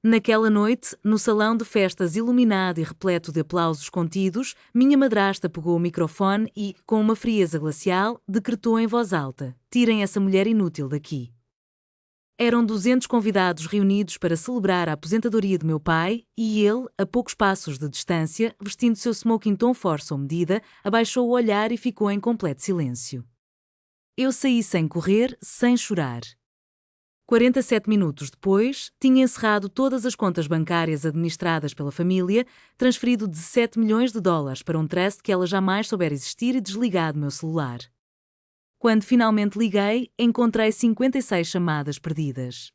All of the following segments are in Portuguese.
Naquela noite, no salão de festas iluminado e repleto de aplausos contidos, minha madrasta pegou o microfone e, com uma frieza glacial, decretou em voz alta: "Tirem essa mulher inútil daqui." Eram 200 convidados reunidos para celebrar a aposentadoria de meu pai, e ele, a poucos passos de distância, vestindo seu smoking tom força ou medida, abaixou o olhar e ficou em completo silêncio. Eu saí sem correr, sem chorar. 47 minutos depois, tinha encerrado todas as contas bancárias administradas pela família, transferido 17 milhões de dólares para um trust que ela jamais soubera existir e desligado meu celular. Quando finalmente liguei, encontrei 56 chamadas perdidas.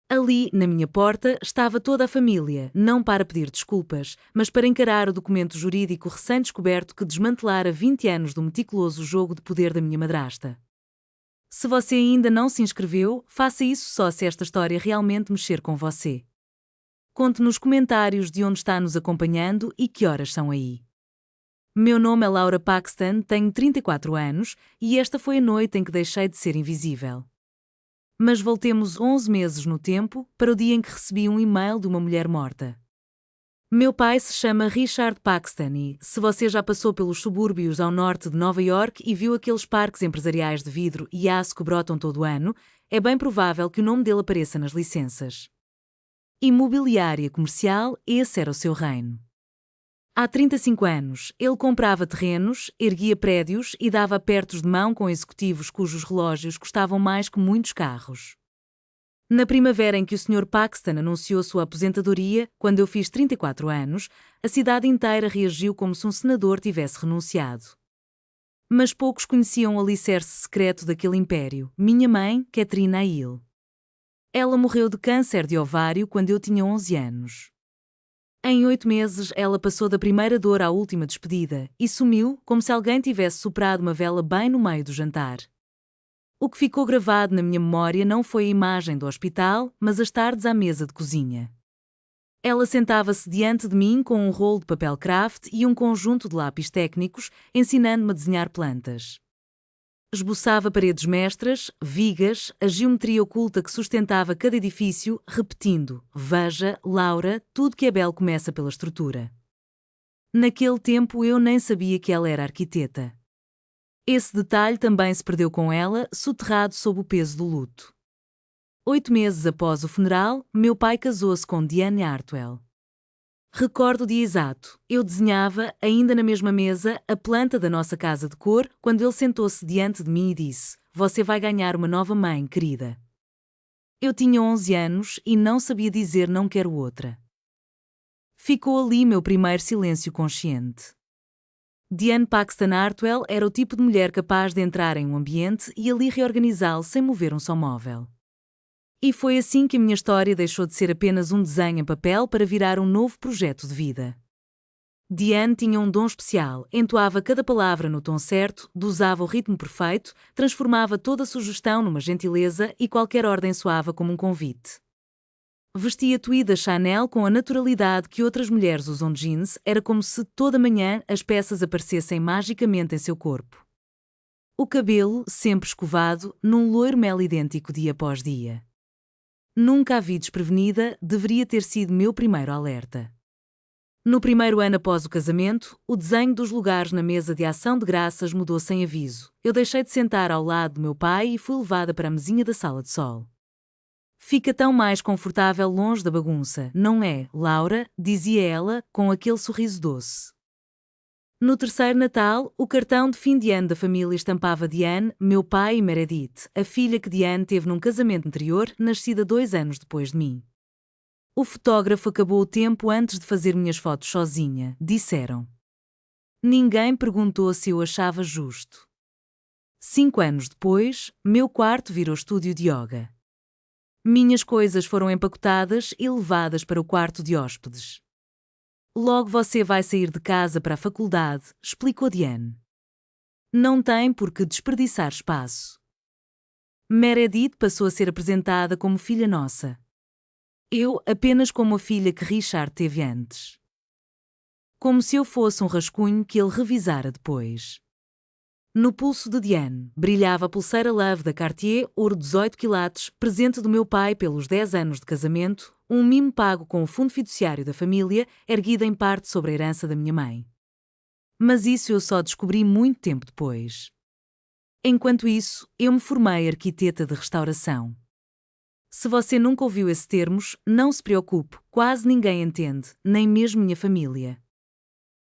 Ali, na minha porta, estava toda a família, não para pedir desculpas, mas para encarar o documento jurídico recém-descoberto que desmantelara 20 anos do meticuloso jogo de poder da minha madrasta. Se você ainda não se inscreveu, faça isso só se esta história realmente mexer com você. Conte nos comentários de onde está nos acompanhando e que horas são aí. Meu nome é Laura Paxton, tenho 34 anos e esta foi a noite em que deixei de ser invisível. Mas voltemos 11 meses no tempo, para o dia em que recebi um e-mail de uma mulher morta. Meu pai se chama Richard Paxton e, se você já passou pelos subúrbios ao norte de Nova York e viu aqueles parques empresariais de vidro e aço que brotam todo o ano, é bem provável que o nome dele apareça nas licenças. Imobiliária comercial, esse era o seu reino. Há 35 anos, ele comprava terrenos, erguia prédios e dava apertos de mão com executivos cujos relógios custavam mais que muitos carros. Na primavera em que o Sr. Paxton anunciou sua aposentadoria, quando eu fiz 34 anos, a cidade inteira reagiu como se um senador tivesse renunciado. Mas poucos conheciam o alicerce secreto daquele império, minha mãe, Katrina Hill. Ela morreu de câncer de ovário quando eu tinha 11 anos. Em 8 meses, ela passou da primeira dor à última despedida e sumiu como se alguém tivesse soprado uma vela bem no meio do jantar. O que ficou gravado na minha memória não foi a imagem do hospital, mas as tardes à mesa de cozinha. Ela sentava-se diante de mim com um rolo de papel craft e um conjunto de lápis técnicos, ensinando-me a desenhar plantas. Esboçava paredes mestras, vigas, a geometria oculta que sustentava cada edifício, repetindo: "Veja, Laura, tudo que é belo começa pela estrutura." Naquele tempo eu nem sabia que ela era arquiteta. Esse detalhe também se perdeu com ela, soterrado sob o peso do luto. 8 meses após o funeral, meu pai casou-se com Diane Hartwell. Recordo o dia exato. Eu desenhava, ainda na mesma mesa, a planta da nossa casa de cor, quando ele sentou-se diante de mim e disse: "Você vai ganhar uma nova mãe, querida." Eu tinha 11 anos e não sabia dizer "não quero outra." Ficou ali meu primeiro silêncio consciente. Diane Paxton Hartwell era o tipo de mulher capaz de entrar em um ambiente e ali reorganizá-lo sem mover um só móvel. E foi assim que a minha história deixou de ser apenas um desenho em papel para virar um novo projeto de vida. Diane tinha um dom especial, entoava cada palavra no tom certo, dosava o ritmo perfeito, transformava toda sugestão numa gentileza e qualquer ordem soava como um convite. Vestia tweed da Chanel com a naturalidade que outras mulheres usam jeans, era como se toda manhã as peças aparecessem magicamente em seu corpo. O cabelo, sempre escovado, num loiro mel idêntico dia após dia. Nunca a vi desprevenida, deveria ter sido meu primeiro alerta. No primeiro ano após o casamento, o desenho dos lugares na mesa de ação de graças mudou sem aviso. Eu deixei de sentar ao lado do meu pai e fui levada para a mesinha da sala de sol. "Fica tão mais confortável longe da bagunça, não é, Laura?", dizia ela, com aquele sorriso doce. No terceiro Natal, o cartão de fim de ano da família estampava Diane, meu pai e Meredith, a filha que Diane teve num casamento anterior, nascida 2 anos depois de mim. "O fotógrafo acabou o tempo antes de fazer minhas fotos sozinha", disseram. Ninguém perguntou se eu achava justo. 5 anos depois, meu quarto virou estúdio de yoga. Minhas coisas foram empacotadas e levadas para o quarto de hóspedes. "Logo você vai sair de casa para a faculdade", explicou Diane. "Não tem por que desperdiçar espaço." Meredith passou a ser apresentada como filha nossa. Eu apenas como a filha que Richard teve antes. Como se eu fosse um rascunho que ele revisara depois. No pulso de Diane, brilhava a pulseira Love da Cartier, ouro 18 quilates, presente do meu pai pelos 10 anos de casamento, um mimo pago com o fundo fiduciário da família, erguido em parte sobre a herança da minha mãe. Mas isso eu só descobri muito tempo depois. Enquanto isso, eu me formei arquiteta de restauração. Se você nunca ouviu esse termo, não se preocupe, quase ninguém entende, nem mesmo minha família.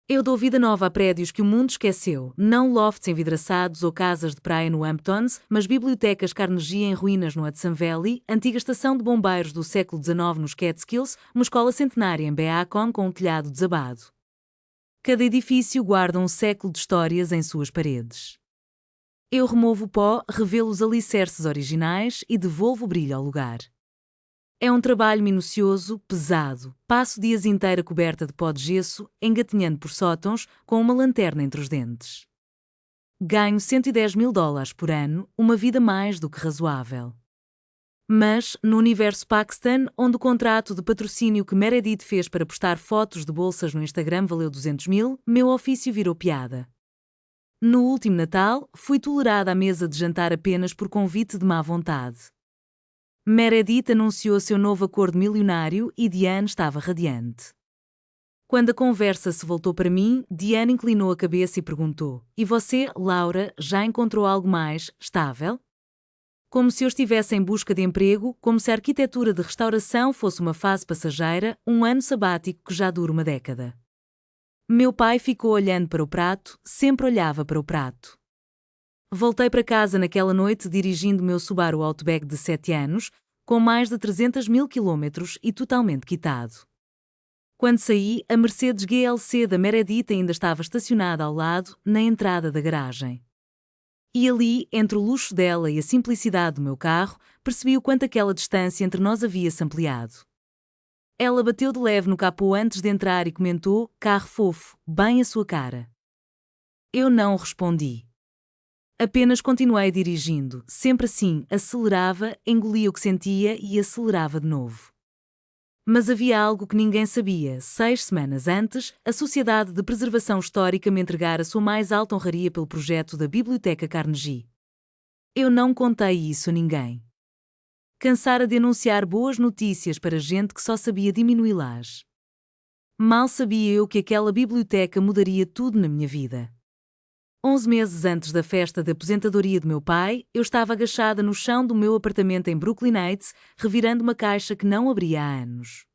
Eu dou vida nova a prédios que o mundo esqueceu, não lofts envidraçados ou casas de praia no Hamptons, mas bibliotecas Carnegie em ruínas no Hudson Valley, antiga estação de bombeiros do século XIX nos Catskills, uma escola centenária em Beacon com um telhado desabado. Cada edifício guarda um século de histórias em suas paredes. Eu removo o pó, revelo os alicerces originais e devolvo brilho ao lugar. É um trabalho minucioso, pesado. Passo dias inteira coberta de pó de gesso, engatinhando por sótãos, com uma lanterna entre os dentes. Ganho $110.000 por ano, uma vida mais do que razoável. Mas, no universo Paxton, onde o contrato de patrocínio que Meredith fez para postar fotos de bolsas no Instagram valeu 200 mil, meu ofício virou piada. No último Natal, fui tolerada à mesa de jantar apenas por convite de má vontade. Meredith anunciou seu novo acordo milionário e Diane estava radiante. Quando a conversa se voltou para mim, Diane inclinou a cabeça e perguntou: "E você, Laura, já encontrou algo mais estável?" Como se eu estivesse em busca de emprego, como se a arquitetura de restauração fosse uma fase passageira, um ano sabático que já dura uma década. Meu pai ficou olhando para o prato, sempre olhava para o prato. Voltei para casa naquela noite dirigindo meu Subaru Outback de 7 anos, com mais de 300 mil quilómetros e totalmente quitado. Quando saí, a Mercedes GLC da Meredith ainda estava estacionada ao lado, na entrada da garagem. E ali, entre o luxo dela e a simplicidade do meu carro, percebi o quanto aquela distância entre nós havia-se ampliado. Ela bateu de leve no capô antes de entrar e comentou: "Carro fofo, bem a sua cara." Eu não respondi. Apenas continuei dirigindo, sempre assim, acelerava, engolia o que sentia e acelerava de novo. Mas havia algo que ninguém sabia. 6 semanas antes, a Sociedade de Preservação Histórica me entregara a sua mais alta honraria pelo projeto da Biblioteca Carnegie. Eu não contei isso a ninguém. Cansara de anunciar boas notícias para gente que só sabia diminuí-las. Mal sabia eu que aquela biblioteca mudaria tudo na minha vida. 11 meses antes da festa de aposentadoria do meu pai, eu estava agachada no chão do meu apartamento em Brooklyn Heights, revirando uma caixa que não abria há anos.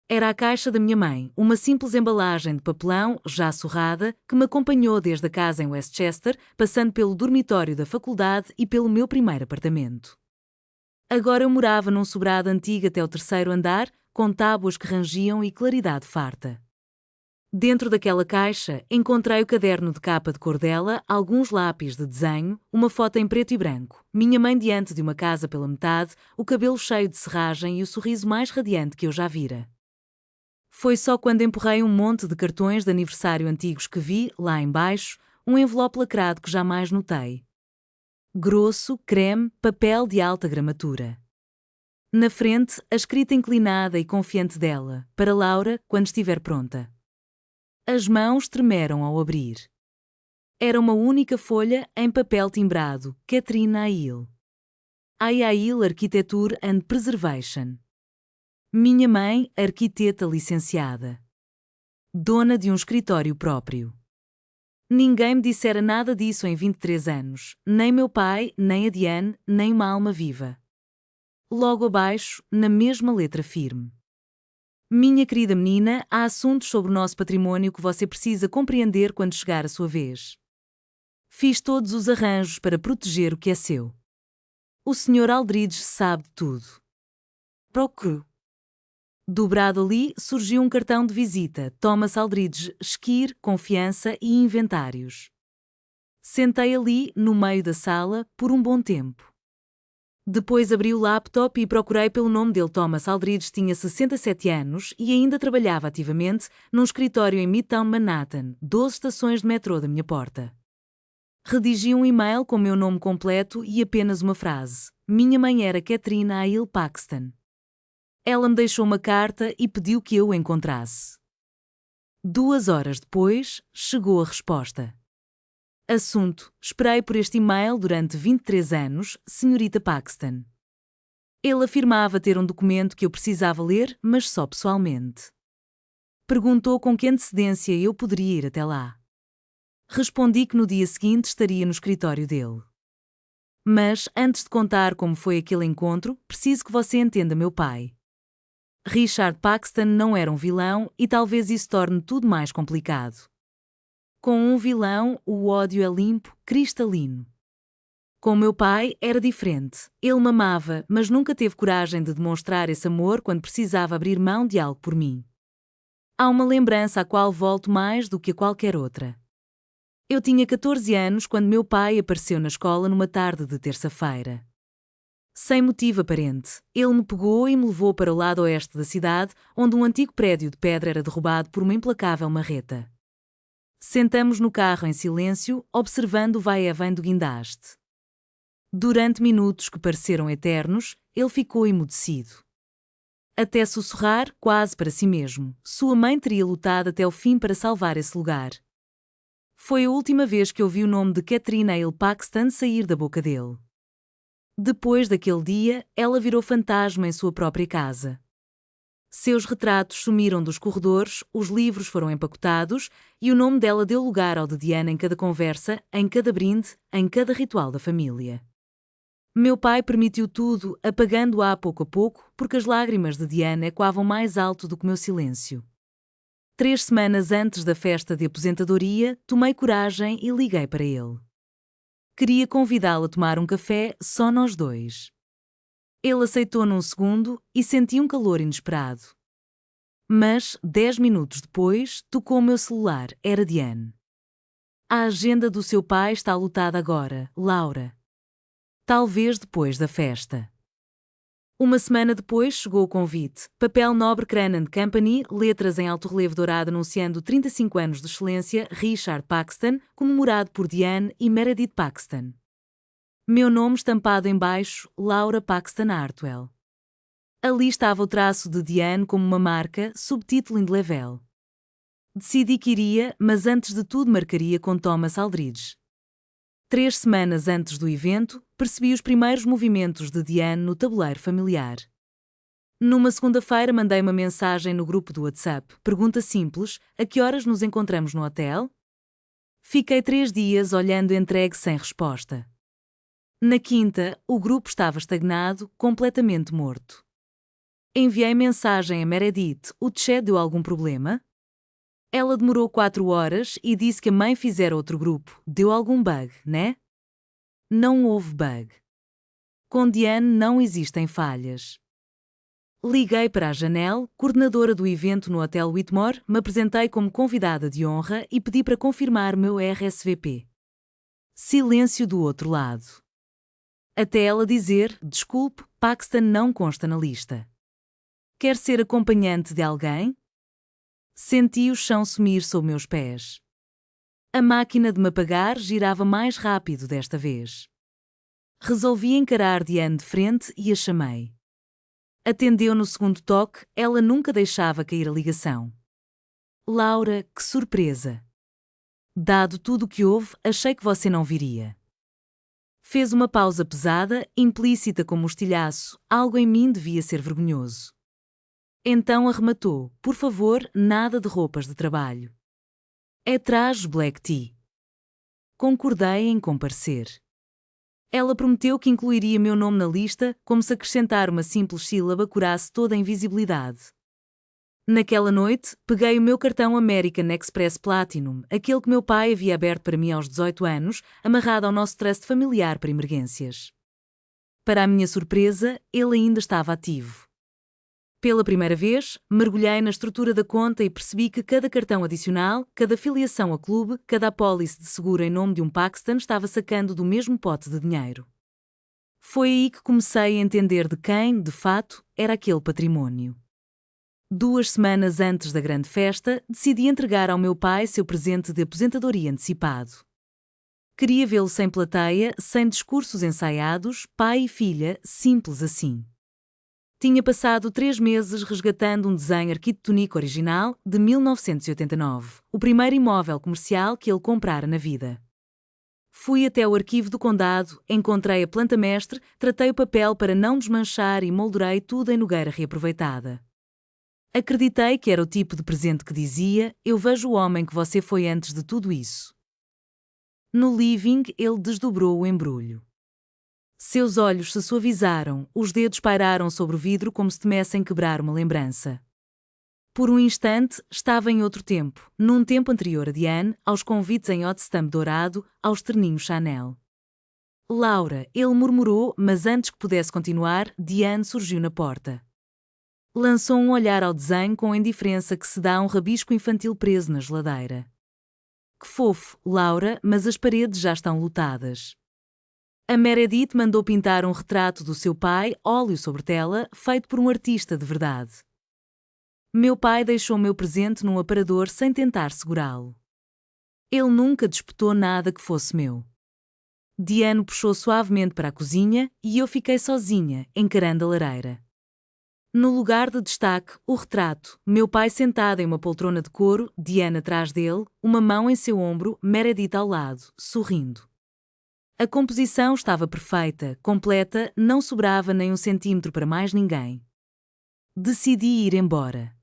Era a caixa da minha mãe, uma simples embalagem de papelão, já surrada, que me acompanhou desde a casa em Westchester, passando pelo dormitório da faculdade e pelo meu primeiro apartamento. Agora eu morava num sobrado antigo até o 3º andar, com tábuas que rangiam e claridade farta. Dentro daquela caixa, encontrei o caderno de capa de cor dela, alguns lápis de desenho, uma foto em preto e branco, minha mãe diante de uma casa pela metade, o cabelo cheio de serragem e o sorriso mais radiante que eu já vira. Foi só quando empurrei um monte de cartões de aniversário antigos que vi, lá embaixo, um envelope lacrado que jamais notei. Grosso, creme, papel de alta gramatura. Na frente, a escrita inclinada e confiante dela: "Para Laura, quando estiver pronta." As mãos tremeram ao abrir. Era uma única folha em papel timbrado: Catherine Aill. Aill Architecture and Preservation. Minha mãe, arquiteta licenciada. Dona de um escritório próprio. Ninguém me dissera nada disso em 23 anos, nem meu pai, nem a Diane, nem uma alma viva. Logo abaixo, na mesma letra firme: "Minha querida menina, há assuntos sobre o nosso patrimônio que você precisa compreender quando chegar a sua vez. Fiz todos os arranjos para proteger o que é seu. O Sr. Aldridge sabe de tudo. Procure." Dobrado ali, surgiu um cartão de visita: Thomas Aldridge, Esquire, Confiança e Inventários. Sentei ali, no meio da sala, por um bom tempo. Depois abri o laptop e procurei pelo nome dele. Thomas Aldridge tinha 67 anos e ainda trabalhava ativamente num escritório em Midtown Manhattan, 12 estações de metrô da minha porta. Redigi um e-mail com meu nome completo e apenas uma frase: "Minha mãe era Catherine Aill Paxton." Ela me deixou uma carta e pediu que eu o encontrasse. 2 horas depois, chegou a resposta. Assunto: esperei por este e-mail durante 23 anos, Senhorita Paxton. Ele afirmava ter um documento que eu precisava ler, mas só pessoalmente. Perguntou com que antecedência eu poderia ir até lá. Respondi que no dia seguinte estaria no escritório dele. Mas, antes de contar como foi aquele encontro, preciso que você entenda meu pai. Richard Paxton não era um vilão e talvez isso torne tudo mais complicado. Com um vilão, o ódio é limpo, cristalino. Com meu pai, era diferente. Ele me amava, mas nunca teve coragem de demonstrar esse amor quando precisava abrir mão de algo por mim. Há uma lembrança à qual volto mais do que a qualquer outra. Eu tinha 14 anos quando meu pai apareceu na escola numa tarde de terça-feira. Sem motivo aparente, ele me pegou e me levou para o lado oeste da cidade, onde um antigo prédio de pedra era derrubado por uma implacável marreta. Sentamos no carro em silêncio, observando o vai e vem do guindaste. Durante minutos que pareceram eternos, ele ficou emudecido. Até sussurrar, quase para si mesmo, sua mãe teria lutado até o fim para salvar esse lugar. Foi a última vez que ouvi o nome de Catherine Hale Paxton sair da boca dele. Depois daquele dia, ela virou fantasma em sua própria casa. Seus retratos sumiram dos corredores, os livros foram empacotados e o nome dela deu lugar ao de Diana em cada conversa, em cada brinde, em cada ritual da família. Meu pai permitiu tudo, apagando-a pouco a pouco, porque as lágrimas de Diana ecoavam mais alto do que meu silêncio. 3 semanas antes da festa de aposentadoria, tomei coragem e liguei para ele. Queria convidá-lo a tomar um café, só nós dois. Ele aceitou num segundo e senti um calor inesperado. Mas, 10 minutos depois, tocou o meu celular, era Diane. A agenda do seu pai está lotada agora, Laura. Talvez depois da festa. Uma semana depois chegou o convite, papel Nobre Cranan Company, letras em alto relevo dourado anunciando 35 anos de excelência, Richard Paxton, comemorado por Diane e Meredith Paxton. Meu nome estampado em baixo, Laura Paxton Hartwell. Ali estava o traço de Diane como uma marca, subtítulo indelevel. Decidi que iria, mas antes de tudo marcaria com Thomas Aldridge. 3 semanas antes do evento, percebi os primeiros movimentos de Diane no tabuleiro familiar. Numa segunda-feira mandei uma mensagem no grupo do WhatsApp, pergunta simples, a que horas nos encontramos no hotel? Fiquei 3 dias olhando entregue sem resposta. Na quinta, o grupo estava estagnado, completamente morto. Enviei mensagem a Meredith, o chat deu algum problema? Ela demorou 4 horas e disse que a mãe fizera outro grupo, deu algum bug, né? Não houve bug. Com Diane não existem falhas. Liguei para a Janelle, coordenadora do evento no Hotel Whitmore, me apresentei como convidada de honra e pedi para confirmar meu RSVP. Silêncio do outro lado. Até ela dizer, desculpe, Paxton não consta na lista. Quer ser acompanhante de alguém? Senti o chão sumir sob meus pés. A máquina de me apagar girava mais rápido desta vez. Resolvi encarar Diane de frente e a chamei. Atendeu no segundo toque, ela nunca deixava cair a ligação. Laura, que surpresa! Dado tudo o que houve, achei que você não viria. Fez uma pausa pesada, implícita como um estilhaço, algo em mim devia ser vergonhoso. Então arrematou, por favor, nada de roupas de trabalho. É traje black tea. Concordei em comparecer. Ela prometeu que incluiria meu nome na lista, como se acrescentar uma simples sílaba curasse toda a invisibilidade. Naquela noite, peguei o meu cartão American Express Platinum, aquele que meu pai havia aberto para mim aos 18 anos, amarrado ao nosso trust familiar para emergências. Para a minha surpresa, ele ainda estava ativo. Pela primeira vez, mergulhei na estrutura da conta e percebi que cada cartão adicional, cada filiação a clube, cada apólice de seguro em nome de um Paxton estava sacando do mesmo pote de dinheiro. Foi aí que comecei a entender de quem, de fato, era aquele patrimônio. 2 semanas antes da grande festa, decidi entregar ao meu pai seu presente de aposentadoria antecipado. Queria vê-lo sem plateia, sem discursos ensaiados, pai e filha, simples assim. Tinha passado 3 meses resgatando um desenho arquitetônico original de 1989, o primeiro imóvel comercial que ele comprara na vida. Fui até o arquivo do condado, encontrei a planta-mestre, tratei o papel para não desmanchar e moldurei tudo em nogueira reaproveitada. Acreditei que era o tipo de presente que dizia: eu vejo o homem que você foi antes de tudo isso. No living, ele desdobrou o embrulho. Seus olhos se suavizaram, os dedos pairaram sobre o vidro como se temessem quebrar uma lembrança. Por um instante, estava em outro tempo, num tempo anterior a Diane, aos convites em hot stamp dourado, aos terninhos Chanel. Laura, ele murmurou, mas antes que pudesse continuar, Diane surgiu na porta. Lançou um olhar ao desenho com a indiferença que se dá a um rabisco infantil preso na geladeira. Que fofo, Laura, mas as paredes já estão lotadas. A Meredith mandou pintar um retrato do seu pai, óleo sobre tela, feito por um artista de verdade. Meu pai deixou meu presente num aparador sem tentar segurá-lo. Ele nunca disputou nada que fosse meu. Diane puxou suavemente para a cozinha e eu fiquei sozinha, encarando a lareira. No lugar de destaque, o retrato, meu pai sentado em uma poltrona de couro, Diane atrás dele, uma mão em seu ombro, Meredith ao lado, sorrindo. A composição estava perfeita, completa, não sobrava nem um centímetro para mais ninguém. Decidi ir embora.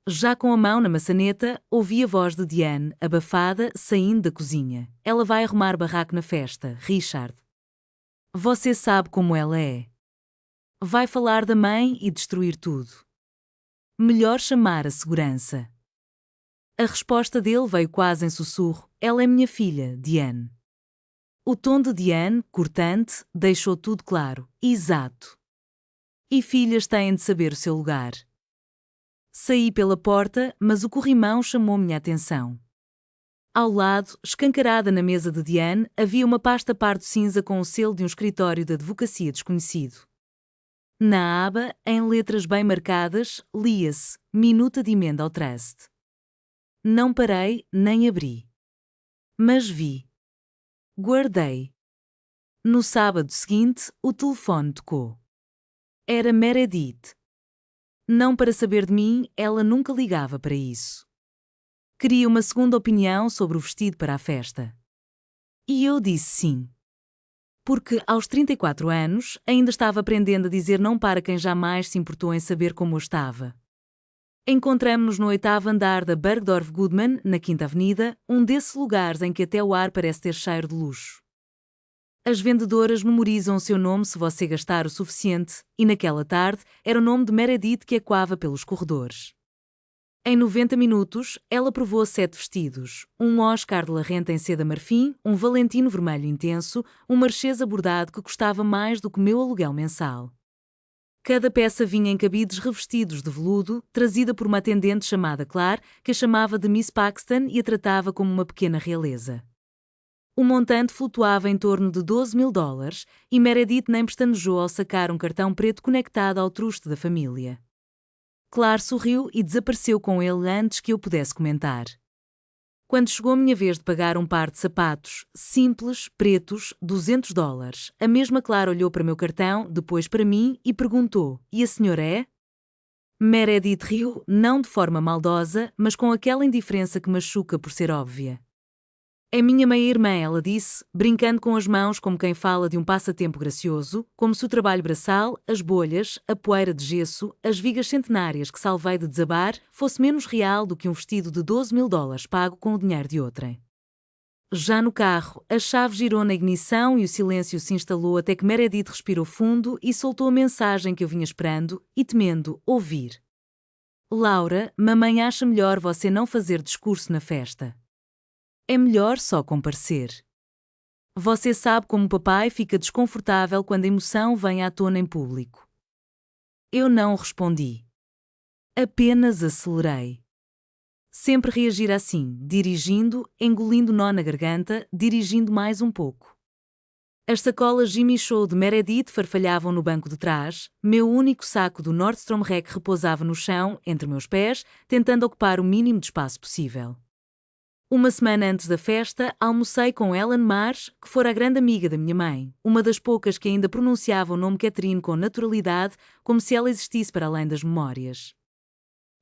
Já com a mão na maçaneta, ouvi a voz de Diane, abafada, saindo da cozinha. Ela vai arrumar barraco na festa, Richard. Você sabe como ela é. Vai falar da mãe e destruir tudo. Melhor chamar a segurança. A resposta dele veio quase em sussurro. Ela é minha filha, Diane. O tom de Diane, cortante, deixou tudo claro. Exato. E filhas têm de saber o seu lugar. Saí pela porta, mas o corrimão chamou minha atenção. Ao lado, escancarada na mesa de Diane, havia uma pasta pardo-cinza com o selo de um escritório de advocacia desconhecido. Na aba, em letras bem marcadas, lia-se: Minuta de emenda ao trust. Não parei, nem abri. Mas vi. Guardei. No sábado seguinte, o telefone tocou. Era Meredith. Não para saber de mim, ela nunca ligava para isso. Queria uma segunda opinião sobre o vestido para a festa. E eu disse sim. Porque, aos 34 anos, ainda estava aprendendo a dizer não para quem jamais se importou em saber como eu estava. Encontramo-nos no 8º andar da Bergdorf Goodman, na 5ª Avenida, um desses lugares em que até o ar parece ter cheiro de luxo. As vendedoras memorizam o seu nome se você gastar o suficiente, e naquela tarde era o nome de Meredith que ecoava pelos corredores. Em 90 minutos, ela provou 7 vestidos, um Oscar de la Renta em seda marfim, um Valentino vermelho intenso, um Marchesa bordado que custava mais do que meu aluguel mensal. Cada peça vinha em cabides revestidos de veludo, trazida por uma atendente chamada Claire, que a chamava de Miss Paxton e a tratava como uma pequena realeza. O montante flutuava em torno de $12.000 e Meredith nem pestanejou ao sacar um cartão preto conectado ao truste da família. Claire sorriu e desapareceu com ele antes que eu pudesse comentar. Quando chegou a minha vez de pagar um par de sapatos, simples, pretos, $200, a mesma Claire olhou para meu cartão, depois para mim e perguntou: "E a senhora é?" Meredith riu, não de forma maldosa, mas com aquela indiferença que machuca por ser óbvia. "É minha meia-irmã", ela disse, brincando com as mãos como quem fala de um passatempo gracioso, como se o trabalho braçal, as bolhas, a poeira de gesso, as vigas centenárias que salvei de desabar, fosse menos real do que um vestido de $12.000 pago com o dinheiro de outrem. Já no carro, a chave girou na ignição e o silêncio se instalou até que Meredith respirou fundo e soltou a mensagem que eu vinha esperando e temendo ouvir. "Laura, mamãe acha melhor você não fazer discurso na festa. É melhor só comparecer. Você sabe como o papai fica desconfortável quando a emoção vem à tona em público." Eu não respondi. Apenas acelerei. Sempre reagir assim, dirigindo, engolindo nó na garganta, dirigindo mais um pouco. As sacolas Jimmy Choo de Meredith farfalhavam no banco de trás, meu único saco do Nordstrom Rack repousava no chão, entre meus pés, tentando ocupar o mínimo de espaço possível. Uma semana antes da festa, almocei com Ellen Marsh, que fora a grande amiga da minha mãe, uma das poucas que ainda pronunciava o nome Catherine com naturalidade, como se ela existisse para além das memórias.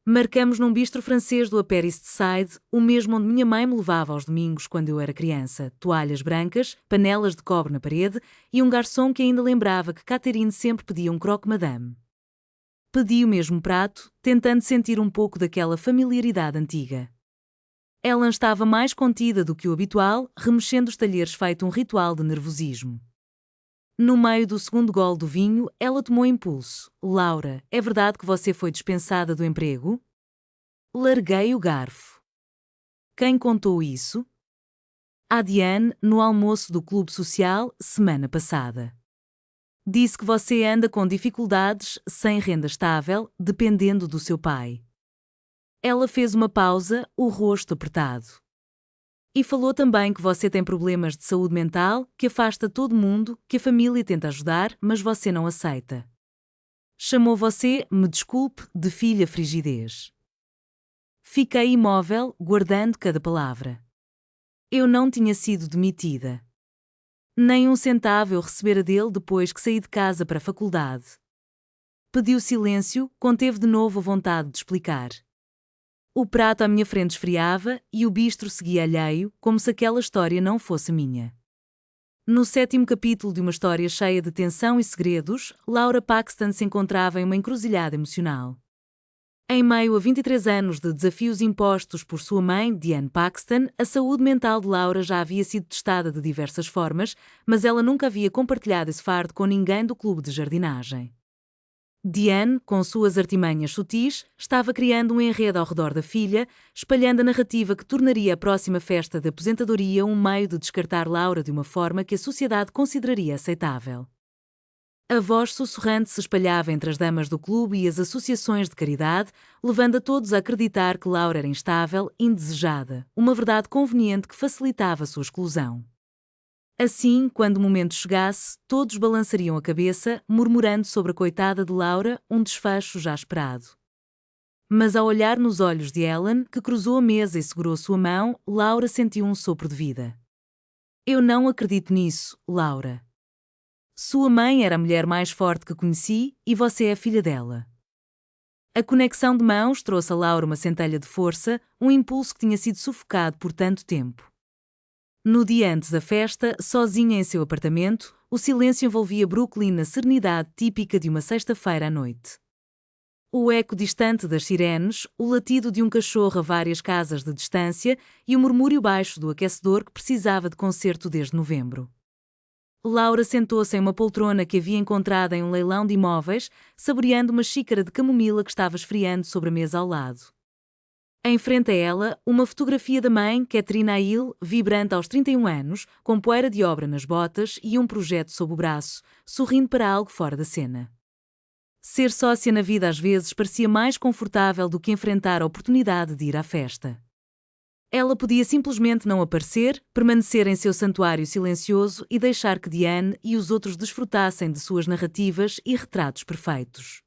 Marcamos num bistro francês do Upper East Side, o mesmo onde minha mãe me levava aos domingos quando eu era criança. Toalhas brancas, panelas de cobre na parede e um garçom que ainda lembrava que Catherine sempre pedia um croque madame. Pedi o mesmo prato, tentando sentir um pouco daquela familiaridade antiga. Ellen estava mais contida do que o habitual, remexendo os talheres feito um ritual de nervosismo. No meio do segundo gole do vinho, ela tomou impulso. Laura, é verdade que você foi dispensada do emprego? Larguei o garfo. Quem contou isso? A Diane, no almoço do clube social, semana passada. Disse que você anda com dificuldades, sem renda estável, dependendo do seu pai. Ela fez uma pausa, o rosto apertado. E falou também que você tem problemas de saúde mental, que afasta todo mundo, que a família tenta ajudar, mas você não aceita. Chamou você, me desculpe, de filha frigidez. Fiquei imóvel, guardando cada palavra. Eu não tinha sido demitida. Nem um centavo eu recebera dele depois que saí de casa para a faculdade. Pediu silêncio, conteve de novo a vontade de explicar. O prato à minha frente esfriava e o bistro seguia alheio, como se aquela história não fosse minha. No sétimo capítulo de uma história cheia de tensão e segredos, Laura Paxton se encontrava em uma encruzilhada emocional. Em meio a 23 anos de desafios impostos por sua mãe, Diane Paxton, a saúde mental de Laura já havia sido testada de diversas formas, mas ela nunca havia compartilhado esse fardo com ninguém do clube de jardinagem. Diane, com suas artimanhas sutis, estava criando um enredo ao redor da filha, espalhando a narrativa que tornaria a próxima festa de aposentadoria um meio de descartar Laura de uma forma que a sociedade consideraria aceitável. A voz sussurrante se espalhava entre as damas do clube e as associações de caridade, levando a todos a acreditar que Laura era instável, indesejada, uma verdade conveniente que facilitava sua exclusão. Assim, quando o momento chegasse, todos balançariam a cabeça, murmurando sobre a coitada de Laura, um desfecho já esperado. Mas ao olhar nos olhos de Ellen, que cruzou a mesa e segurou sua mão, Laura sentiu um sopro de vida. Eu não acredito nisso, Laura. Sua mãe era a mulher mais forte que conheci e você é a filha dela. A conexão de mãos trouxe a Laura uma centelha de força, um impulso que tinha sido sufocado por tanto tempo. No dia antes da festa, sozinha em seu apartamento, o silêncio envolvia Brooklyn na serenidade típica de uma sexta-feira à noite. O eco distante das sirenes, o latido de um cachorro a várias casas de distância e o murmúrio baixo do aquecedor que precisava de conserto desde novembro. Laura sentou-se em uma poltrona que havia encontrado em um leilão de imóveis, saboreando uma xícara de camomila que estava esfriando sobre a mesa ao lado. Em frente a ela, uma fotografia da mãe, Catherine Hill, vibrante aos 31 anos, com poeira de obra nas botas e um projeto sob o braço, sorrindo para algo fora da cena. Ser sócia na vida às vezes parecia mais confortável do que enfrentar a oportunidade de ir à festa. Ela podia simplesmente não aparecer, permanecer em seu santuário silencioso e deixar que Diane e os outros desfrutassem de suas narrativas e retratos perfeitos.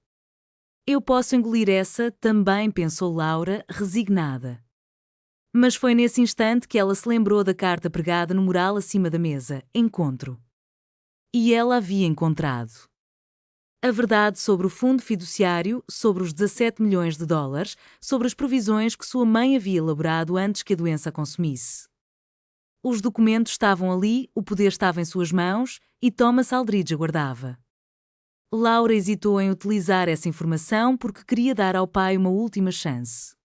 Eu posso engolir essa, também, pensou Laura, resignada. Mas foi nesse instante que ela se lembrou da carta pregada no mural acima da mesa, encontro. E ela havia encontrado. A verdade sobre o fundo fiduciário, sobre os 17 milhões de dólares, sobre as provisões que sua mãe havia elaborado antes que a doença a consumisse. Os documentos estavam ali, o poder estava em suas mãos, e Thomas Aldridge aguardava. Laura hesitou em utilizar essa informação porque queria dar ao pai uma última chance.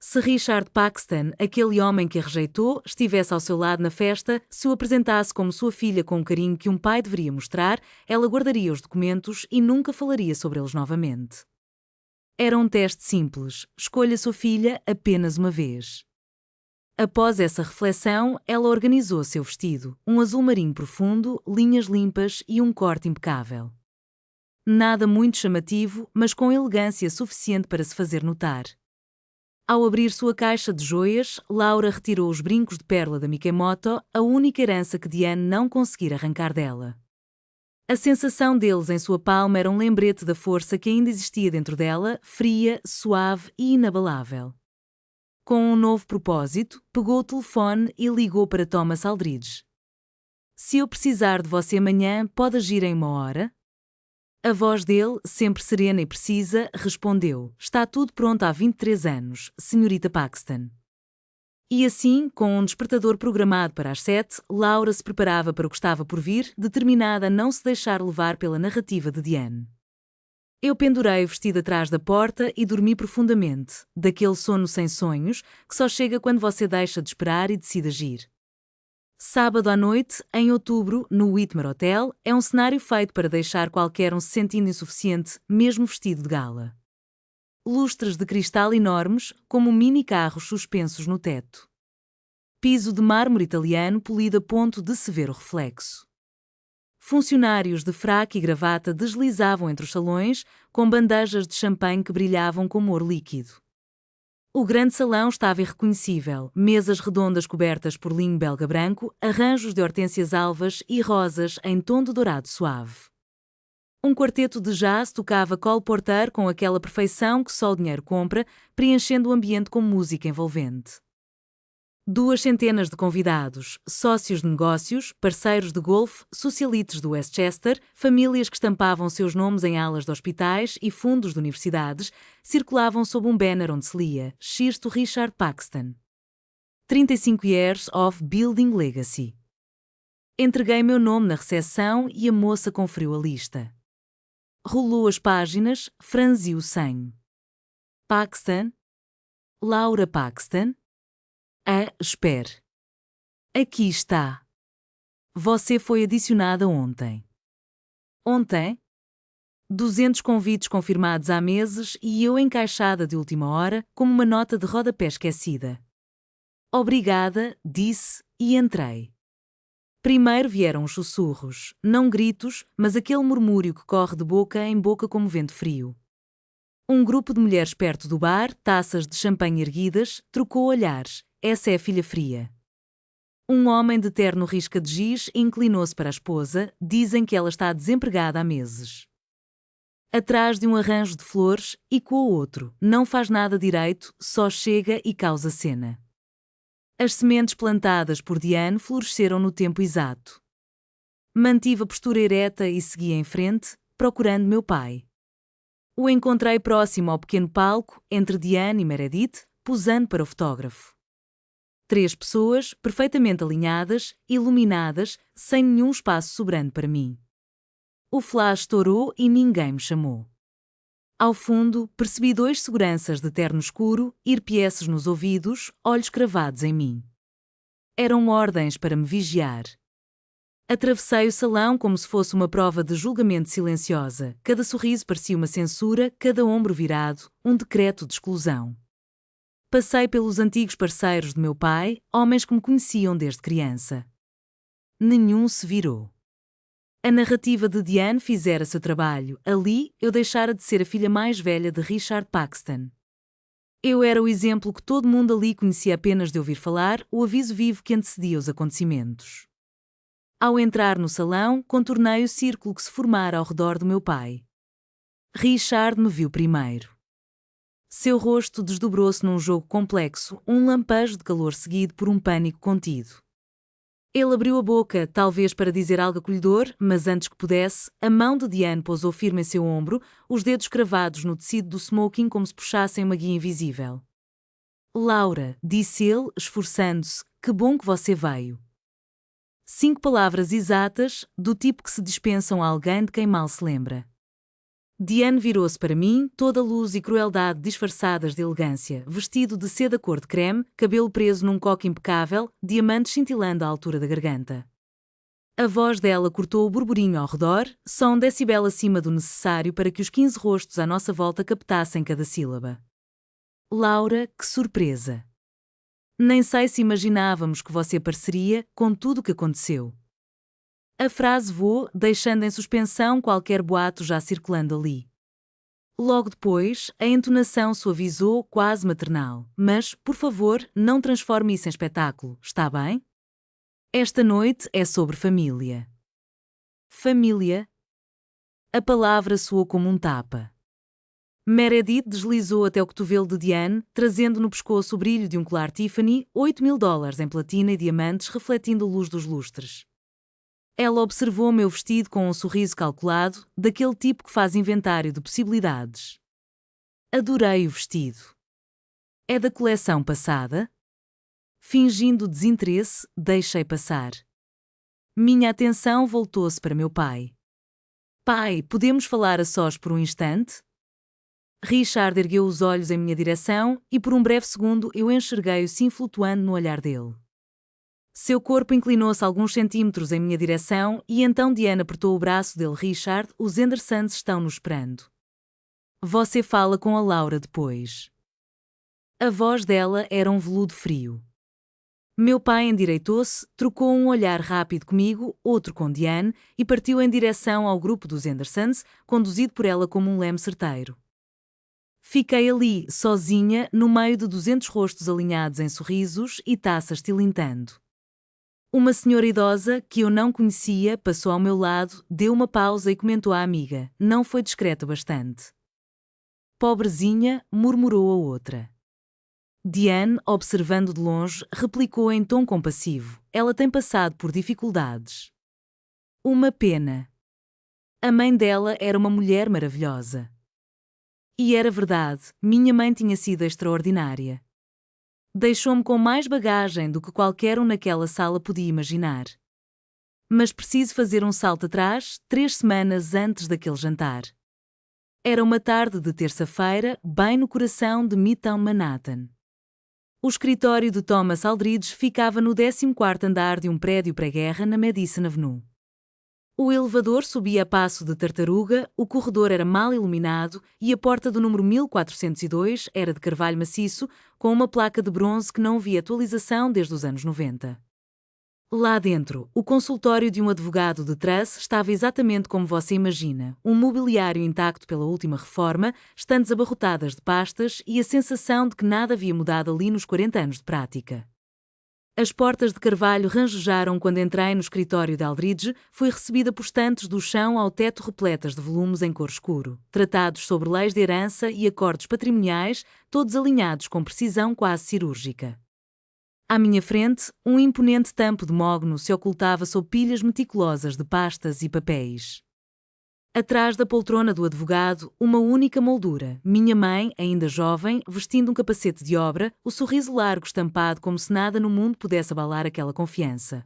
Se Richard Paxton, aquele homem que a rejeitou, estivesse ao seu lado na festa, se o apresentasse como sua filha com o carinho que um pai deveria mostrar, ela guardaria os documentos e nunca falaria sobre eles novamente. Era um teste simples: escolha sua filha apenas uma vez. Após essa reflexão, ela organizou seu vestido, um azul marinho profundo, linhas limpas e um corte impecável. Nada muito chamativo, mas com elegância suficiente para se fazer notar. Ao abrir sua caixa de joias, Laura retirou os brincos de pérola da Mikimoto, a única herança que Diane não conseguira arrancar dela. A sensação deles em sua palma era um lembrete da força que ainda existia dentro dela, fria, suave e inabalável. Com um novo propósito, pegou o telefone e ligou para Thomas Aldridge. Se eu precisar de você amanhã, pode agir em 1 hora? A voz dele, sempre serena e precisa, respondeu: "Está tudo pronto há 23 anos, senhorita Paxton." E assim, com um despertador programado para as 7, Laura se preparava para o que estava por vir, determinada a não se deixar levar pela narrativa de Diane. Eu pendurei o vestido atrás da porta e dormi profundamente, daquele sono sem sonhos, que só chega quando você deixa de esperar e decide agir. Sábado à noite, em outubro, no Whitmer Hotel, é um cenário feito para deixar qualquer um se sentindo insuficiente, mesmo vestido de gala. Lustres de cristal enormes, como mini-carros suspensos no teto. Piso de mármore italiano polido a ponto de se ver o reflexo. Funcionários de fraque e gravata deslizavam entre os salões, com bandejas de champanhe que brilhavam como ouro líquido. O grande salão estava irreconhecível, mesas redondas cobertas por linho belga branco, arranjos de hortênsias alvas e rosas em tom de dourado suave. Um quarteto de jazz tocava Cole Porter com aquela perfeição que só o dinheiro compra, preenchendo o ambiente com música envolvente. 200 de convidados, sócios de negócios, parceiros de golfe, socialites do Westchester, famílias que estampavam seus nomes em alas de hospitais e fundos de universidades, circulavam sob um banner onde se lia "Cheers to Richard Paxton. 35 Years of Building Legacy." Entreguei meu nome na recepção e a moça conferiu a lista. Rolou as páginas, franziu o senho. Paxton? Laura Paxton? Espere. Aqui está. Você foi adicionada ontem. Ontem? 200 convites confirmados há meses e eu encaixada de última hora como uma nota de rodapé esquecida. Obrigada, disse, e entrei. Primeiro vieram os sussurros, não gritos, mas aquele murmúrio que corre de boca em boca como vento frio. Um grupo de mulheres perto do bar, taças de champanhe erguidas, trocou olhares. Essa é a filha fria. Um homem de terno risca de giz inclinou-se para a esposa, dizem que ela está desempregada há meses. Atrás de um arranjo de flores, ecoou outro, não faz nada direito, só chega e causa cena. As sementes plantadas por Diane floresceram no tempo exato. Mantive a postura ereta e segui em frente, procurando meu pai. O encontrei próximo ao pequeno palco, entre Diane e Meredith, posando para o fotógrafo. 3 pessoas, perfeitamente alinhadas, iluminadas, sem nenhum espaço sobrando para mim. O flash estourou e ninguém me chamou. Ao fundo, percebi 2 seguranças de terno escuro, earpieces nos ouvidos, olhos cravados em mim. Eram ordens para me vigiar. Atravessei o salão como se fosse uma prova de julgamento silenciosa. Cada sorriso parecia uma censura, cada ombro virado, um decreto de exclusão. Passei pelos antigos parceiros de meu pai, homens que me conheciam desde criança. Nenhum se virou. A narrativa de Diane fizera seu trabalho. Ali, eu deixara de ser a filha mais velha de Richard Paxton. Eu era o exemplo que todo mundo ali conhecia apenas de ouvir falar, o aviso vivo que antecedia os acontecimentos. Ao entrar no salão, contornei o círculo que se formara ao redor do meu pai. Richard me viu primeiro. Seu rosto desdobrou-se num jogo complexo, um lampejo de calor seguido por um pânico contido. Ele abriu a boca, talvez para dizer algo acolhedor, mas antes que pudesse, a mão de Diane pousou firme em seu ombro, os dedos cravados no tecido do smoking como se puxassem uma guia invisível. "Laura", disse ele, esforçando-se, "que bom que você veio." 5 palavras exatas, do tipo que se dispensam a alguém de quem mal se lembra. Diane virou-se para mim, toda luz e crueldade disfarçadas de elegância, vestido de seda cor de creme, cabelo preso num coque impecável, diamantes cintilando à altura da garganta. A voz dela cortou o burburinho ao redor, só um decibel acima do necessário para que os 15 rostos à nossa volta captassem cada sílaba. "Laura, que surpresa! Nem sei se imaginávamos que você apareceria, com tudo o que aconteceu." A frase voou, deixando em suspensão qualquer boato já circulando ali. Logo depois, a entonação suavizou, quase maternal. "Mas, por favor, não transforme isso em espetáculo, está bem? Esta noite é sobre família." Família? A palavra soou como um tapa. Meredith deslizou até o cotovelo de Diane, trazendo no pescoço o brilho de um colar Tiffany, $8.000 em platina e diamantes refletindo a luz dos lustres. Ela observou meu vestido com um sorriso calculado, daquele tipo que faz inventário de possibilidades. Adorei o vestido. É da coleção passada? Fingindo desinteresse, deixei passar. Minha atenção voltou-se para meu pai. Pai, podemos falar a sós por um instante? Richard ergueu os olhos em minha direção e por um breve segundo eu enxerguei-o sim flutuando no olhar dele. Seu corpo inclinou-se alguns centímetros em minha direção e então Diane apertou o braço dele. Richard, os Andersons estão nos esperando. Você fala com a Laura depois. A voz dela era um veludo frio. Meu pai endireitou-se, trocou um olhar rápido comigo, outro com Diane, e partiu em direção ao grupo dos Andersons, conduzido por ela como um leme certeiro. Fiquei ali, sozinha, no meio de 200 rostos alinhados em sorrisos e taças tilintando. Uma senhora idosa, que eu não conhecia, passou ao meu lado, deu uma pausa e comentou à amiga. Não foi discreta bastante. Pobrezinha, murmurou a outra. Diane, observando de longe, replicou em tom compassivo. Ela tem passado por dificuldades. Uma pena. A mãe dela era uma mulher maravilhosa. E era verdade, minha mãe tinha sido extraordinária. Deixou-me com mais bagagem do que qualquer um naquela sala podia imaginar. Mas preciso fazer um salto atrás, 3 semanas antes daquele jantar. Era uma tarde de terça-feira, bem no coração de Midtown Manhattan. O escritório de Thomas Aldridge ficava no 14º andar de um prédio pré-guerra na Madison Avenue. O elevador subia a passo de tartaruga, o corredor era mal iluminado e a porta do número 1402 era de carvalho maciço, com uma placa de bronze que não via atualização desde os anos 90. Lá dentro, o consultório de um advogado de trust estava exatamente como você imagina, um mobiliário intacto pela última reforma, estantes abarrotadas de pastas e a sensação de que nada havia mudado ali nos 40 anos de prática. As portas de carvalho rangejaram quando entrei no escritório de Aldridge. Fui recebida por estantes do chão ao teto repletas de volumes em cor escuro, tratados sobre leis de herança e acordos patrimoniais, todos alinhados com precisão quase cirúrgica. À minha frente, um imponente tampo de mogno se ocultava sob pilhas meticulosas de pastas e papéis. Atrás da poltrona do advogado, uma única moldura. Minha mãe, ainda jovem, vestindo um capacete de obra, o sorriso largo estampado como se nada no mundo pudesse abalar aquela confiança.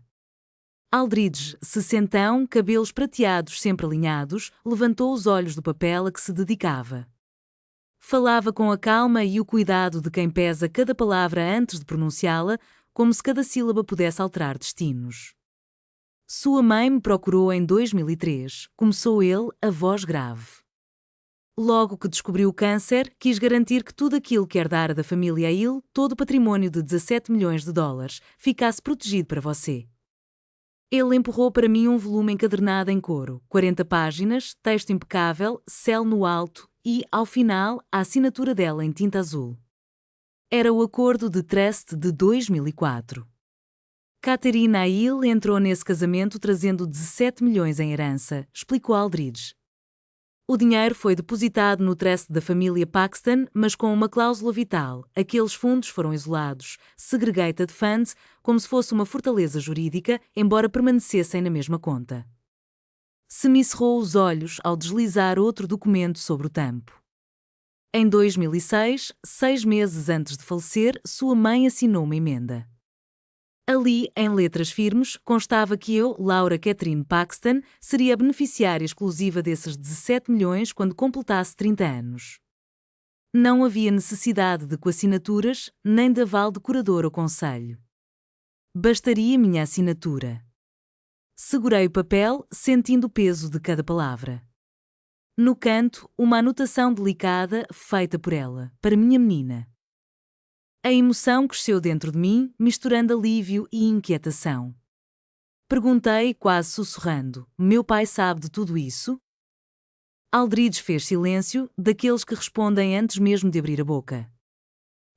Aldridge, sessentão, cabelos prateados sempre alinhados, levantou os olhos do papel a que se dedicava. Falava com a calma e o cuidado de quem pesa cada palavra antes de pronunciá-la, como se cada sílaba pudesse alterar destinos. Sua mãe me procurou em 2003, começou ele, a voz grave. Logo que descobriu o câncer, quis garantir que tudo aquilo que herdara da família Hill, todo o património de 17 milhões de dólares, ficasse protegido para você. Ele empurrou para mim um volume encadernado em couro, 40 páginas, texto impecável, selo no alto e, ao final, a assinatura dela em tinta azul. Era o acordo de trust de 2004. Catherine Hill entrou nesse casamento trazendo 17 milhões em herança, explicou Aldridge. O dinheiro foi depositado no trust da família Paxton, mas com uma cláusula vital. Aqueles fundos foram isolados, segregated funds, como se fosse uma fortaleza jurídica, embora permanecessem na mesma conta. Semicerrou os olhos ao deslizar outro documento sobre o tampo. Em 2006, 6 meses antes de falecer, sua mãe assinou uma emenda. Ali, em letras firmes, constava que eu, Laura Catherine Paxton, seria a beneficiária exclusiva desses 17 milhões quando completasse 30 anos. Não havia necessidade de coassinaturas, nem de aval de curador ou conselho. Bastaria minha assinatura. Segurei o papel, sentindo o peso de cada palavra. No canto, uma anotação delicada, feita por ela, para minha menina. A emoção cresceu dentro de mim, misturando alívio e inquietação. Perguntei, quase sussurrando: meu pai sabe de tudo isso? Aldridge fez silêncio, daqueles que respondem antes mesmo de abrir a boca.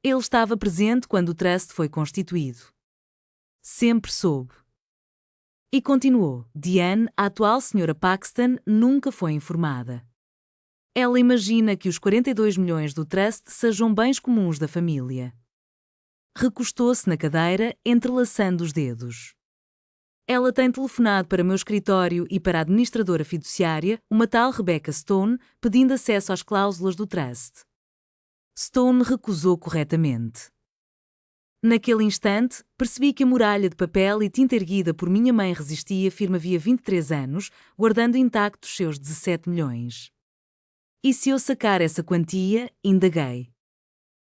Ele estava presente quando o trust foi constituído. Sempre soube. E continuou: Diane, a atual Sra. Paxton, nunca foi informada. Ela imagina que os 42 milhões do trust sejam bens comuns da família. Recostou-se na cadeira, entrelaçando os dedos. Ela tem telefonado para o meu escritório e para a administradora fiduciária, uma tal Rebecca Stone, pedindo acesso às cláusulas do trust. Stone recusou corretamente. Naquele instante, percebi que a muralha de papel e tinta erguida por minha mãe resistia firme havia 23 anos, guardando intactos seus 17 milhões. E se eu sacar essa quantia, indaguei.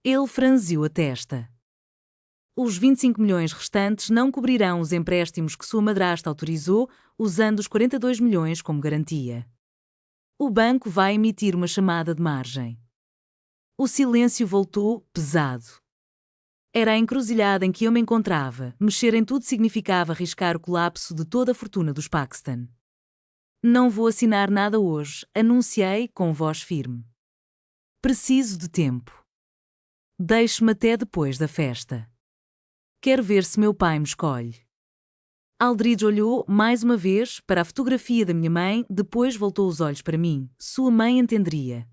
Ele franziu a testa. Os 25 milhões restantes não cobrirão os empréstimos que sua madrasta autorizou, usando os 42 milhões como garantia. O banco vai emitir uma chamada de margem. O silêncio voltou, pesado. Era a encruzilhada em que eu me encontrava. Mexer em tudo significava arriscar o colapso de toda a fortuna dos Paxton. Não vou assinar nada hoje, anunciei com voz firme. Preciso de tempo. Deixe-me até depois da festa. Quero ver se meu pai me escolhe. Aldridge olhou, mais uma vez, para a fotografia da minha mãe, depois voltou os olhos para mim. Sua mãe entenderia.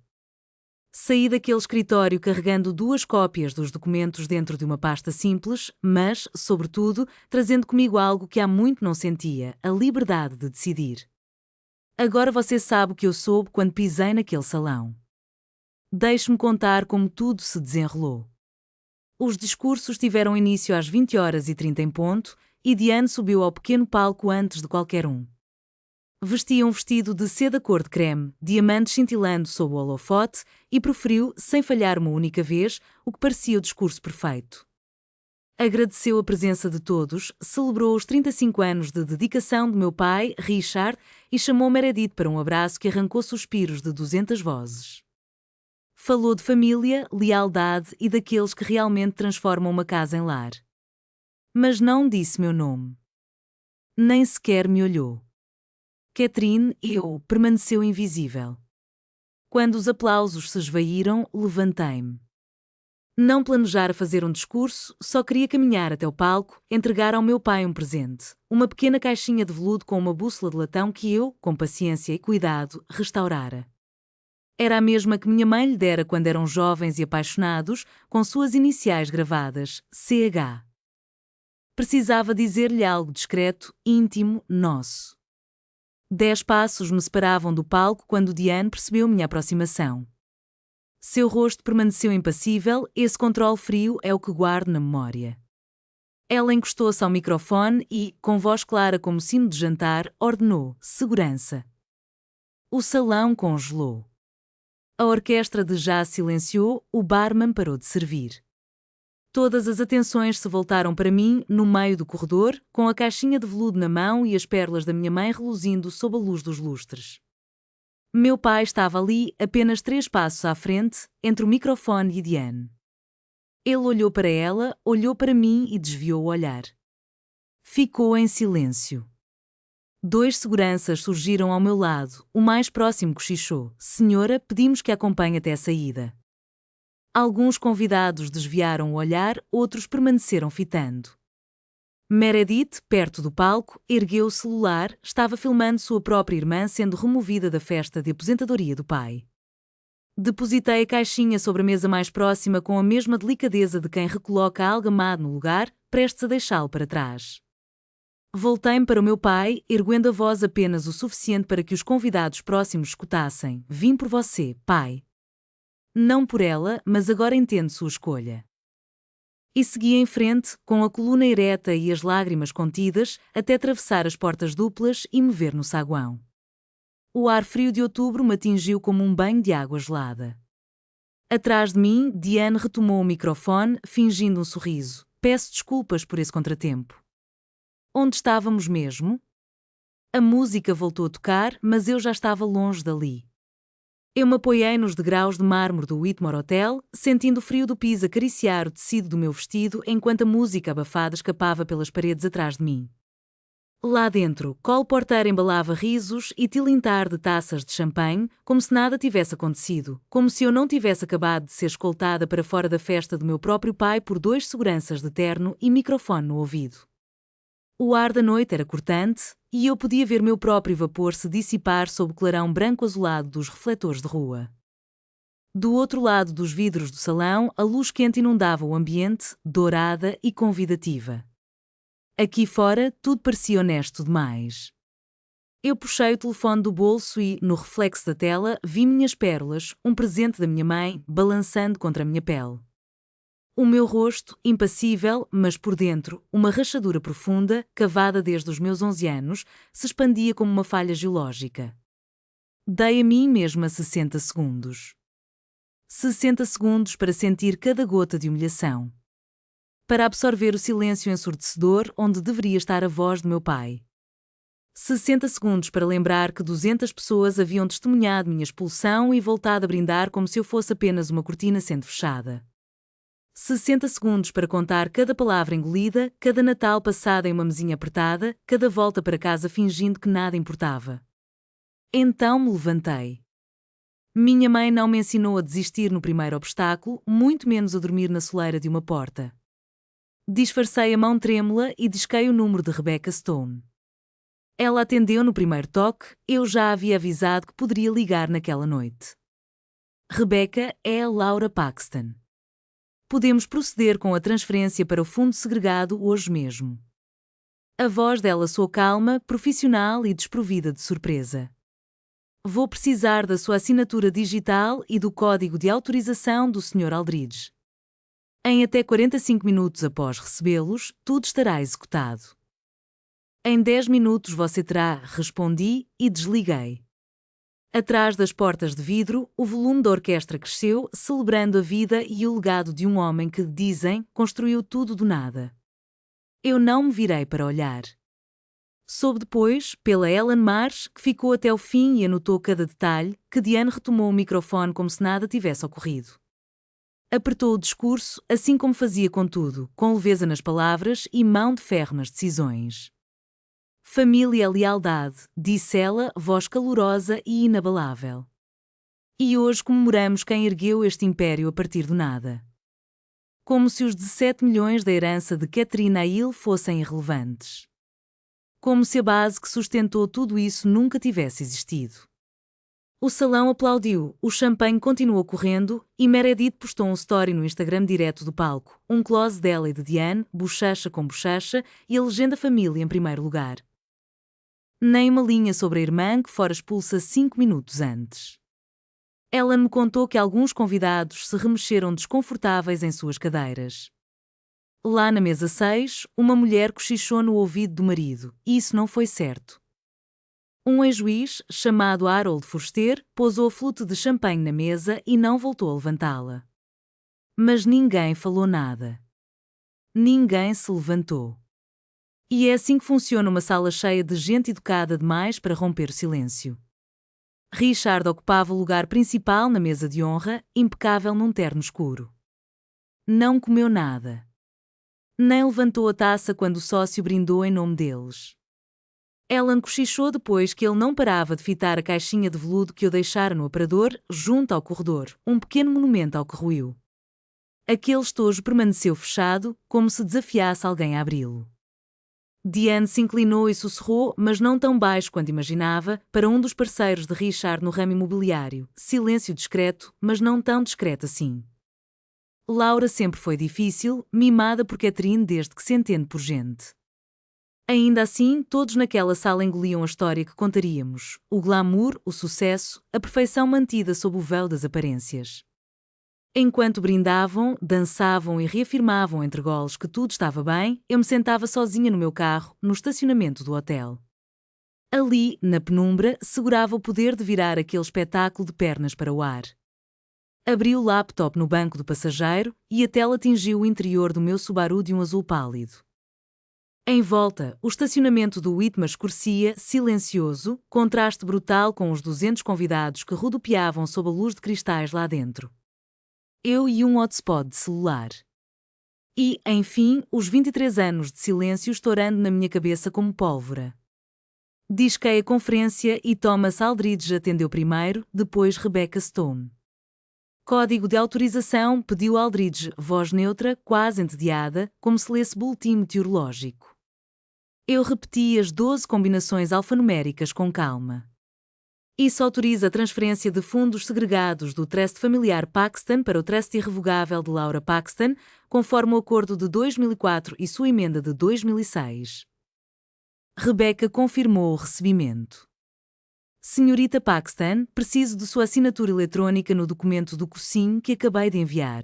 Saí daquele escritório carregando 2 cópias dos documentos dentro de uma pasta simples, mas, sobretudo, trazendo comigo algo que há muito não sentia, a liberdade de decidir. Agora você sabe o que eu soube quando pisei naquele salão. Deixe-me contar como tudo se desenrolou. Os discursos tiveram início às 20h30 em ponto, e Diane subiu ao pequeno palco antes de qualquer um. Vestia um vestido de seda cor de creme, diamantes cintilando sob o holofote, e proferiu, sem falhar uma única vez, o que parecia o discurso perfeito. Agradeceu a presença de todos, celebrou os 35 anos de dedicação de meu pai, Richard, e chamou Meredith para um abraço que arrancou suspiros de 200 vozes. Falou de família, lealdade e daqueles que realmente transformam uma casa em lar. Mas não disse meu nome. Nem sequer me olhou. Catherine, permaneceu invisível. Quando os aplausos se esvaíram, levantei-me. Não planejara fazer um discurso, só queria caminhar até o palco, entregar ao meu pai um presente, uma pequena caixinha de veludo com uma bússola de latão que eu, com paciência e cuidado, restaurara. Era a mesma que minha mãe lhe dera quando eram jovens e apaixonados, com suas iniciais gravadas, CH. Precisava dizer-lhe algo discreto, íntimo, nosso. 10 passos me separavam do palco quando Diane percebeu minha aproximação. Seu rosto permaneceu impassível, esse controle frio é o que guardo na memória. Ela encostou-se ao microfone e, com voz clara como sino de jantar, ordenou: segurança. O salão congelou. A orquestra de jazz silenciou, o barman parou de servir. Todas as atenções se voltaram para mim, no meio do corredor, com a caixinha de veludo na mão e as pérolas da minha mãe reluzindo sob a luz dos lustres. Meu pai estava ali, apenas 3 passos à frente, entre o microfone e Diane. Ele olhou para ela, olhou para mim e desviou o olhar. Ficou em silêncio. 2 seguranças surgiram ao meu lado, o mais próximo cochichou: senhora, pedimos que a acompanhe até a saída. Alguns convidados desviaram o olhar, outros permaneceram fitando. Meredith, perto do palco, ergueu o celular, estava filmando sua própria irmã sendo removida da festa de aposentadoria do pai. Depositei a caixinha sobre a mesa mais próxima com a mesma delicadeza de quem recoloca algo amado no lugar, prestes a deixá-lo para trás. Voltei-me para o meu pai, erguendo a voz apenas o suficiente para que os convidados próximos escutassem: vim por você, pai. Não por ela, mas agora entendo sua escolha. E segui em frente, com a coluna ereta e as lágrimas contidas, até atravessar as portas duplas e me ver no saguão. O ar frio de outubro me atingiu como um banho de água gelada. Atrás de mim, Diane retomou o microfone, fingindo um sorriso. Peço desculpas por esse contratempo. Onde estávamos mesmo? A música voltou a tocar, mas eu já estava longe dali. Eu me apoiei nos degraus de mármore do Whitmore Hotel, sentindo o frio do piso acariciar o tecido do meu vestido enquanto a música abafada escapava pelas paredes atrás de mim. Lá dentro, Cole Porter embalava risos e tilintar de taças de champanhe, como se nada tivesse acontecido, como se eu não tivesse acabado de ser escoltada para fora da festa do meu próprio pai por 2 seguranças de terno e microfone no ouvido. O ar da noite era cortante, e eu podia ver meu próprio vapor se dissipar sob o clarão branco-azulado dos refletores de rua. Do outro lado dos vidros do salão, a luz quente inundava o ambiente, dourada e convidativa. Aqui fora, tudo parecia honesto demais. Eu puxei o telefone do bolso e, no reflexo da tela, vi minhas pérolas, um presente da minha mãe, balançando contra a minha pele. O meu rosto, impassível, mas por dentro, uma rachadura profunda, cavada desde os meus 11 anos, se expandia como uma falha geológica. Dei a mim mesma 60 segundos. 60 segundos para sentir cada gota de humilhação. Para absorver o silêncio ensurdecedor onde deveria estar a voz do meu pai. 60 segundos para lembrar que 200 pessoas haviam testemunhado minha expulsão e voltado a brindar como se eu fosse apenas uma cortina sendo fechada. 60 segundos para contar cada palavra engolida, cada Natal passado em uma mesinha apertada, cada volta para casa fingindo que nada importava. Então me levantei. Minha mãe não me ensinou a desistir no primeiro obstáculo, muito menos a dormir na soleira de uma porta. Disfarcei a mão trêmula e disquei o número de Rebecca Stone. Ela atendeu no primeiro toque, eu já havia avisado que poderia ligar naquela noite. Rebecca é a Laura Paxton. Podemos proceder com a transferência para o fundo segregado hoje mesmo. A voz dela soou calma, profissional e desprovida de surpresa. Vou precisar da sua assinatura digital e do código de autorização do Sr. Aldridge. Em até 45 minutos após recebê-los, tudo estará executado. Em 10 minutos você terá, respondi e desliguei. Atrás das portas de vidro, o volume da orquestra cresceu, celebrando a vida e o legado de um homem que, dizem, construiu tudo do nada. Eu não me virei para olhar. Soube depois, pela Ellen Marsh, que ficou até o fim e anotou cada detalhe, que Diane retomou o microfone como se nada tivesse ocorrido. Apertou o discurso, assim como fazia com tudo, com leveza nas palavras e mão de ferro nas decisões. Família é lealdade, disse ela, voz calorosa e inabalável. E hoje comemoramos quem ergueu este império a partir do nada. Como se os 17 milhões da herança de Catherine Hill fossem irrelevantes. Como se a base que sustentou tudo isso nunca tivesse existido. O salão aplaudiu, o champanhe continuou correndo e Meredith postou um story no Instagram direto do palco, um close dela e de Diane, bochecha com bochecha e a legenda família em primeiro lugar. Nem uma linha sobre a irmã que fora expulsa 5 minutos antes. Ela me contou que alguns convidados se remexeram desconfortáveis em suas cadeiras. Lá na mesa 6, uma mulher cochichou no ouvido do marido, e isso não foi certo. Um ex-juiz, chamado Harold Forster, pousou a flute de champanhe na mesa e não voltou a levantá-la. Mas ninguém falou nada. Ninguém se levantou. E é assim que funciona uma sala cheia de gente educada demais para romper o silêncio. Richard ocupava o lugar principal na mesa de honra, impecável num terno escuro. Não comeu nada. Nem levantou a taça quando o sócio brindou em nome deles. Ellen cochichou depois que ele não parava de fitar a caixinha de veludo que eu deixara no aparador, junto ao corredor, um pequeno monumento ao que ruiu. Aquele estojo permaneceu fechado, como se desafiasse alguém a abri-lo. Diane se inclinou e sussurrou, mas não tão baixo quanto imaginava, para um dos parceiros de Richard no ramo imobiliário. Silêncio discreto, mas não tão discreto assim. Laura sempre foi difícil, mimada por Catherine desde que se entende por gente. Ainda assim, todos naquela sala engoliam a história que contaríamos, o glamour, o sucesso, a perfeição mantida sob o véu das aparências. Enquanto brindavam, dançavam e reafirmavam entre goles que tudo estava bem, eu me sentava sozinha no meu carro, no estacionamento do hotel. Ali, na penumbra, segurava o poder de virar aquele espetáculo de pernas para o ar. Abri o laptop no banco do passageiro e a tela atingiu o interior do meu Subaru de um azul pálido. Em volta, o estacionamento do Whitmer escurecia, silencioso, contraste brutal com os 200 convidados que rodopiavam sob a luz de cristais lá dentro. Eu e um hotspot de celular. E, enfim, os 23 anos de silêncio estourando na minha cabeça como pólvora. Disquei a conferência e Thomas Aldridge atendeu primeiro, depois Rebecca Stone. Código de autorização, pediu Aldridge, voz neutra, quase entediada, como se lesse boletim meteorológico. Eu repeti as 12 combinações alfanuméricas com calma. Isso autoriza a transferência de fundos segregados do Trust Familiar Paxton para o Trust Irrevogável de Laura Paxton, conforme o acordo de 2004 e sua emenda de 2006. Rebecca confirmou o recebimento. Senhorita Paxton, preciso de sua assinatura eletrónica no documento do COSIM que acabei de enviar.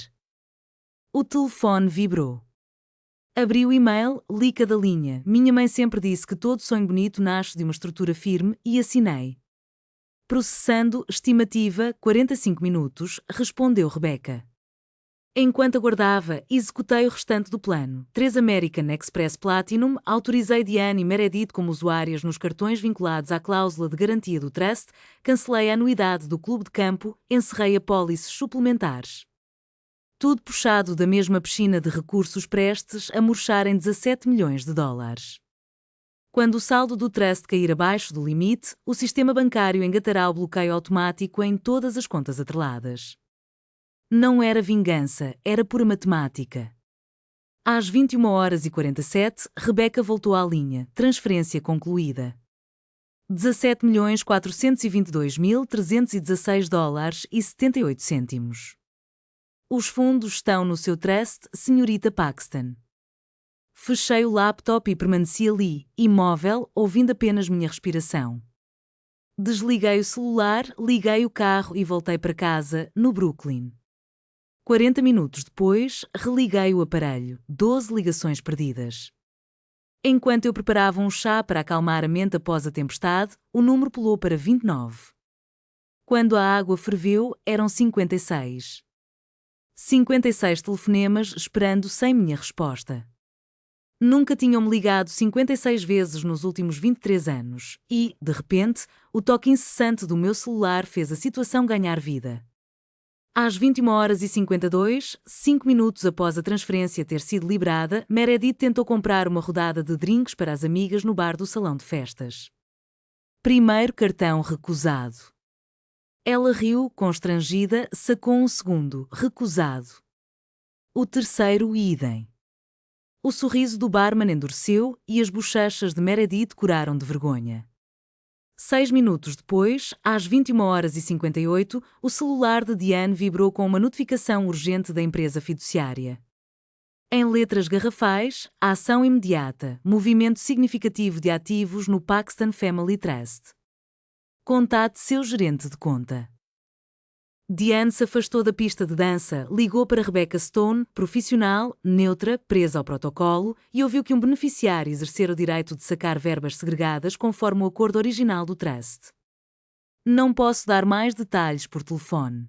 O telefone vibrou. Abri o e-mail, li cada linha. Minha mãe sempre disse que todo sonho bonito nasce de uma estrutura firme e assinei. Processando, estimativa, 45 minutos, respondeu Rebecca. Enquanto aguardava, executei o restante do plano. 3 American Express Platinum, autorizei Diane e Meredith como usuárias nos cartões vinculados à cláusula de garantia do Trust, cancelei a anuidade do clube de campo, encerrei apólices suplementares. Tudo puxado da mesma piscina de recursos prestes a murchar em 17 milhões de dólares. Quando o saldo do Trust cair abaixo do limite, o sistema bancário engatará o bloqueio automático em todas as contas atreladas. Não era vingança, era pura matemática. Às 21h47, Rebecca voltou à linha, transferência concluída. 17.422.316 dólares e 78 cêntimos. Os fundos estão no seu Trust, senhorita Paxton. Fechei o laptop e permaneci ali, imóvel, ouvindo apenas minha respiração. Desliguei o celular, liguei o carro e voltei para casa, no Brooklyn. 40 minutos depois, religuei o aparelho, 12 ligações perdidas. Enquanto eu preparava um chá para acalmar a mente após a tempestade, o número pulou para 29. Quando a água ferveu, eram 56. 56 telefonemas esperando sem minha resposta. Nunca tinham-me ligado 56 vezes nos últimos 23 anos e, de repente, o toque incessante do meu celular fez a situação ganhar vida. Às 21h52, 5 minutos após a transferência ter sido liberada, Meredith tentou comprar uma rodada de drinks para as amigas no bar do salão de festas. Primeiro cartão recusado. Ela riu, constrangida, sacou um segundo, recusado. O terceiro, idem. O sorriso do barman endureceu e as bochechas de Meredith curaram de vergonha. 6 minutos depois, às 21h58, o celular de Diane vibrou com uma notificação urgente da empresa fiduciária. Em letras garrafais, a ação imediata, movimento significativo de ativos no Paxton Family Trust. Contate seu gerente de conta. Diane se afastou da pista de dança, ligou para Rebecca Stone, profissional, neutra, presa ao protocolo, e ouviu que um beneficiário exercera o direito de sacar verbas segregadas conforme o acordo original do Trust. Não posso dar mais detalhes por telefone.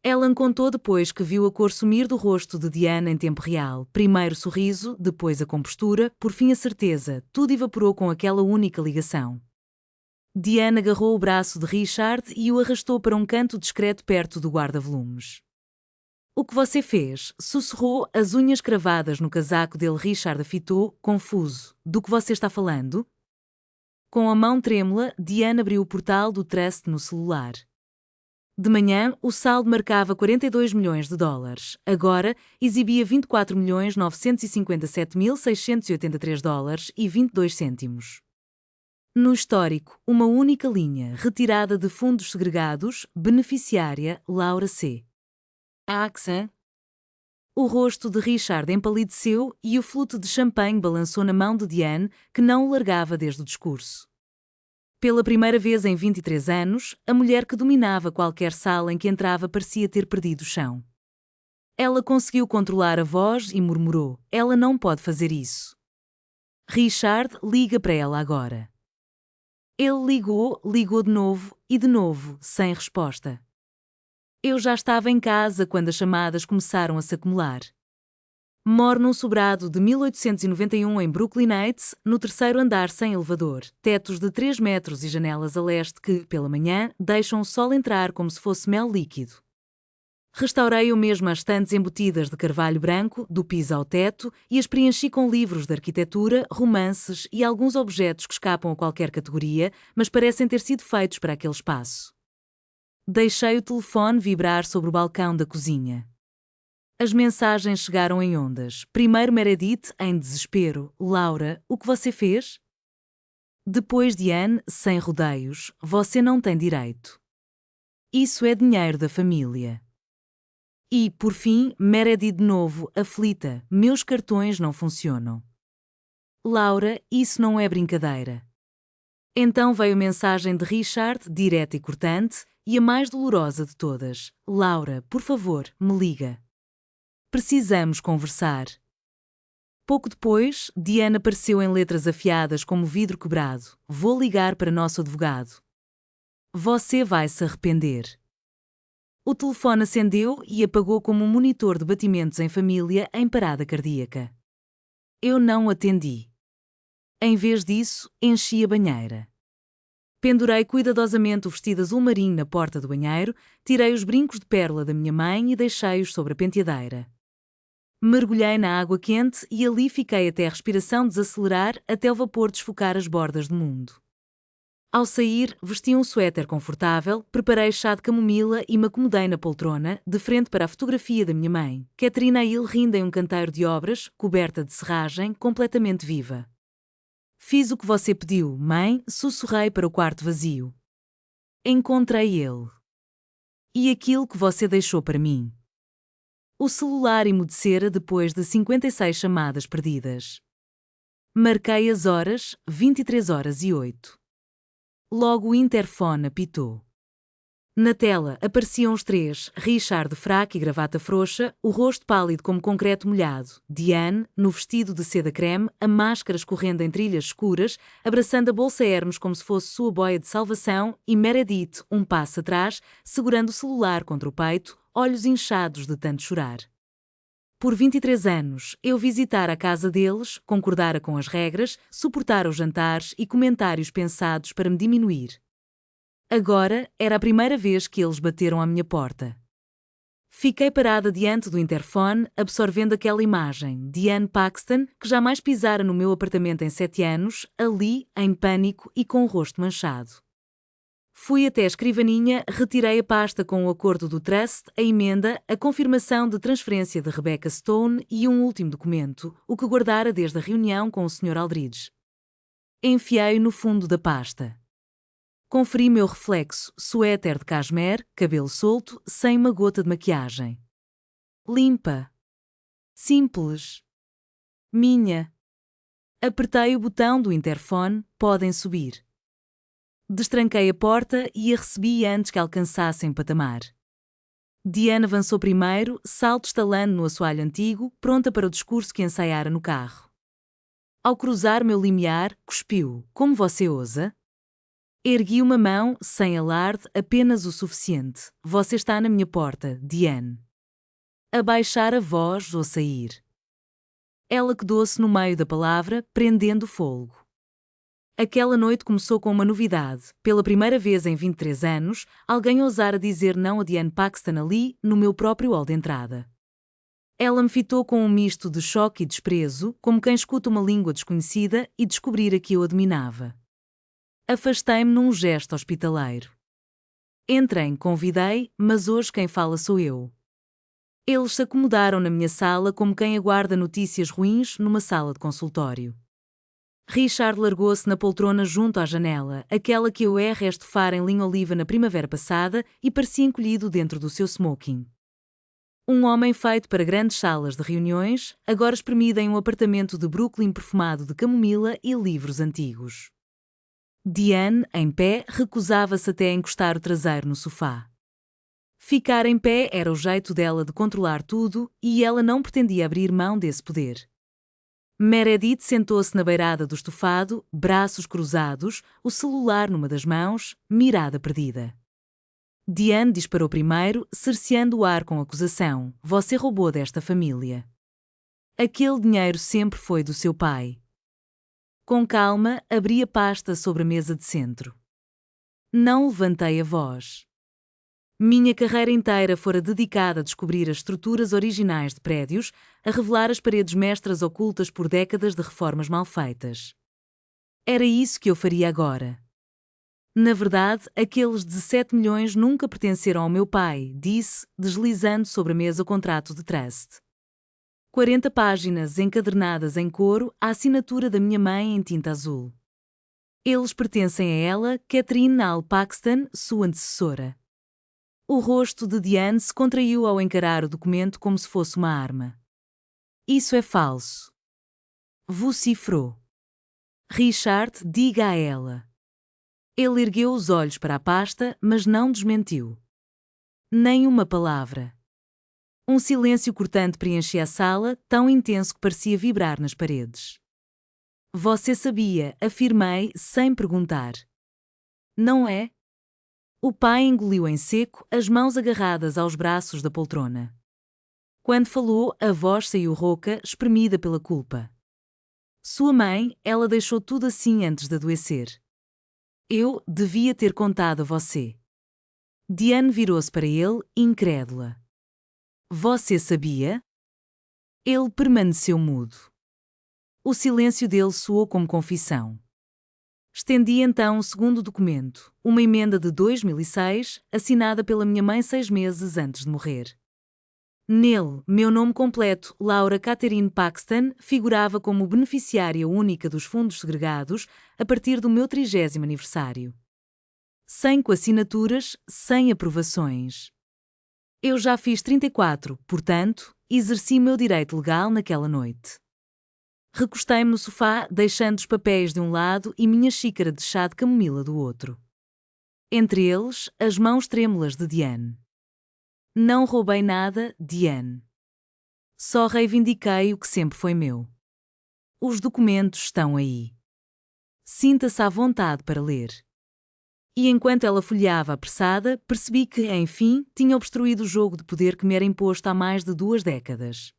Ellen contou depois que viu a cor sumir do rosto de Diane em tempo real. Primeiro o sorriso, depois a compostura, por fim a certeza. Tudo evaporou com aquela única ligação. Diane agarrou o braço de Richard e o arrastou para um canto discreto perto do guarda-volumes. O que você fez? Sussurrou, as unhas cravadas no casaco dele. Richard afitou, confuso. Do que você está falando? Com a mão trêmula, Diane abriu o portal do Trust no celular. De manhã, o saldo marcava 42 milhões de dólares. Agora, exibia 24.957.683 dólares e 22 cêntimos. No histórico, uma única linha, retirada de fundos segregados, beneficiária, Laura C. Paxton. O rosto de Richard empalideceu e o fluto de champanhe balançou na mão de Diane, que não o largava desde o discurso. Pela primeira vez em 23 anos, a mulher que dominava qualquer sala em que entrava parecia ter perdido o chão. Ela conseguiu controlar a voz e murmurou: ela não pode fazer isso. Richard, liga para ela agora. Ele ligou de novo, sem resposta. Eu já estava em casa quando as chamadas começaram a se acumular. Moro num sobrado de 1891 em Brooklyn Heights, no terceiro andar sem elevador, tetos de 3 metros e janelas a leste que, pela manhã, deixam o sol entrar como se fosse mel líquido. Restaurei eu mesma as estantes embutidas de carvalho branco, do piso ao teto, e as preenchi com livros de arquitetura, romances e alguns objetos que escapam a qualquer categoria, mas parecem ter sido feitos para aquele espaço. Deixei o telefone vibrar sobre o balcão da cozinha. As mensagens chegaram em ondas. Primeiro Meredith, em desespero. Laura, o que você fez? Depois Diane, sem rodeios, você não tem direito. Isso é dinheiro da família. E, por fim, Meredith de novo, aflita, meus cartões não funcionam. Laura, isso não é brincadeira. Então veio mensagem de Richard, direta e cortante, e a mais dolorosa de todas. Laura, por favor, me liga. Precisamos conversar. Pouco depois, Diane apareceu em letras afiadas como vidro quebrado. Vou ligar para nosso advogado. Você vai se arrepender. O telefone acendeu e apagou como um monitor de batimentos em família em parada cardíaca. Eu não atendi. Em vez disso, enchi a banheira. Pendurei cuidadosamente o vestido azul marinho na porta do banheiro, tirei os brincos de pérola da minha mãe e deixei-os sobre a penteadeira. Mergulhei na água quente e ali fiquei até a respiração desacelerar, até o vapor desfocar as bordas do mundo. Ao sair, vesti um suéter confortável, preparei chá de camomila e me acomodei na poltrona, de frente para a fotografia da minha mãe, Katrina Hill rindo em um canteiro de obras, coberta de serragem, completamente viva. Fiz o que você pediu, mãe, sussurrei para o quarto vazio. Encontrei ele. E aquilo que você deixou para mim. O celular emudecera depois de 56 chamadas perdidas. Marquei as horas, 23h08. Logo o interfone apitou. Na tela apareciam os três, Richard de fraque e gravata frouxa, o rosto pálido como concreto molhado, Diane, no vestido de seda creme, a máscara escorrendo em trilhas escuras, abraçando a bolsa Hermes como se fosse sua boia de salvação, e Meredith, um passo atrás, segurando o celular contra o peito, olhos inchados de tanto chorar. Por 23 anos, eu visitara a casa deles, concordara com as regras, suportara os jantares e comentários pensados para me diminuir. Agora, era a primeira vez que eles bateram à minha porta. Fiquei parada diante do interfone, absorvendo aquela imagem, Diane Paxton, que jamais pisara no meu apartamento em 7 anos, ali, em pânico e com o rosto manchado. Fui até a escrivaninha, retirei a pasta com o acordo do trust, a emenda, a confirmação de transferência de Rebecca Stone e um último documento, o que guardara desde a reunião com o Sr. Aldridge. Enfiei-o no fundo da pasta. Conferi meu reflexo, suéter de cashmere, cabelo solto, sem uma gota de maquiagem. Limpa. Simples. Minha. Apertei o botão do interfone, podem subir. Destranquei a porta e a recebi antes que alcançassem o patamar. Diane avançou primeiro, salto estalando no assoalho antigo, pronta para o discurso que ensaiara no carro. Ao cruzar meu limiar, cuspiu. Como você ousa? Ergui uma mão, sem alarde, apenas o suficiente. Você está na minha porta, Diane. Abaixar a voz ou sair. Ela quedou-se no meio da palavra, prendendo o fôlego. Aquela noite começou com uma novidade. Pela primeira vez em 23 anos, alguém ousara dizer não a Diane Paxton ali, no meu próprio hall de entrada. Ela me fitou com um misto de choque e desprezo, como quem escuta uma língua desconhecida e descobrira que eu a dominava. Afastei-me num gesto hospitaleiro. Entrem, convidei, mas hoje quem fala sou eu. Eles se acomodaram na minha sala como quem aguarda notícias ruins numa sala de consultório. Richard largou-se na poltrona junto à janela, aquela que eu estofara em linho oliva na primavera passada, e parecia encolhido dentro do seu smoking. Um homem feito para grandes salas de reuniões, agora espremido em um apartamento de Brooklyn perfumado de camomila e livros antigos. Diane, em pé, recusava-se até a encostar o traseiro no sofá. Ficar em pé era o jeito dela de controlar tudo, e ela não pretendia abrir mão desse poder. Meredith sentou-se na beirada do estofado, braços cruzados, o celular numa das mãos, mirada perdida. Diane disparou primeiro, cerceando o ar com acusação. Você roubou desta família. Aquele dinheiro sempre foi do seu pai. Com calma, abri a pasta sobre a mesa de centro. Não levantei a voz. Minha carreira inteira fora dedicada a descobrir as estruturas originais de prédios, a revelar as paredes mestras ocultas por décadas de reformas mal feitas. Era isso que eu faria agora. Na verdade, aqueles 17 milhões nunca pertenceram ao meu pai, disse, deslizando sobre a mesa o contrato de trust. 40 páginas encadernadas em couro, a assinatura da minha mãe em tinta azul. Eles pertencem a ela, Catherine Nall Paxton, sua antecessora. O rosto de Diane se contraiu ao encarar o documento como se fosse uma arma. Isso é falso. Vocifrou. Richard, diga a ela. Ele ergueu os olhos para a pasta, mas não desmentiu. Nem uma palavra. Um silêncio cortante preenchia a sala, tão intenso que parecia vibrar nas paredes. Você sabia, afirmei, sem perguntar. Não é? O pai engoliu em seco, as mãos agarradas aos braços da poltrona. Quando falou, a voz saiu rouca, espremida pela culpa. Sua mãe, ela deixou tudo assim antes de adoecer. Eu devia ter contado a você. Diane virou-se para ele, incrédula. Você sabia? Ele permaneceu mudo. O silêncio dele soou como confissão. Estendi então o segundo documento, uma emenda de 2006, assinada pela minha mãe 6 meses antes de morrer. Nele, meu nome completo, Laura Catherine Paxton, figurava como beneficiária única dos fundos segregados a partir do meu 30º aniversário. Sem coassinaturas, sem aprovações. Eu já fiz 34, portanto, exerci meu direito legal naquela noite. Recostei-me no sofá, deixando os papéis de um lado e minha xícara de chá de camomila do outro. Entre eles, as mãos trêmulas de Diane. Não roubei nada, Diane. Só reivindiquei o que sempre foi meu. Os documentos estão aí. Sinta-se à vontade para ler. E enquanto ela folheava apressada, percebi que, enfim, tinha obstruído o jogo de poder que me era imposto há mais de 2 décadas.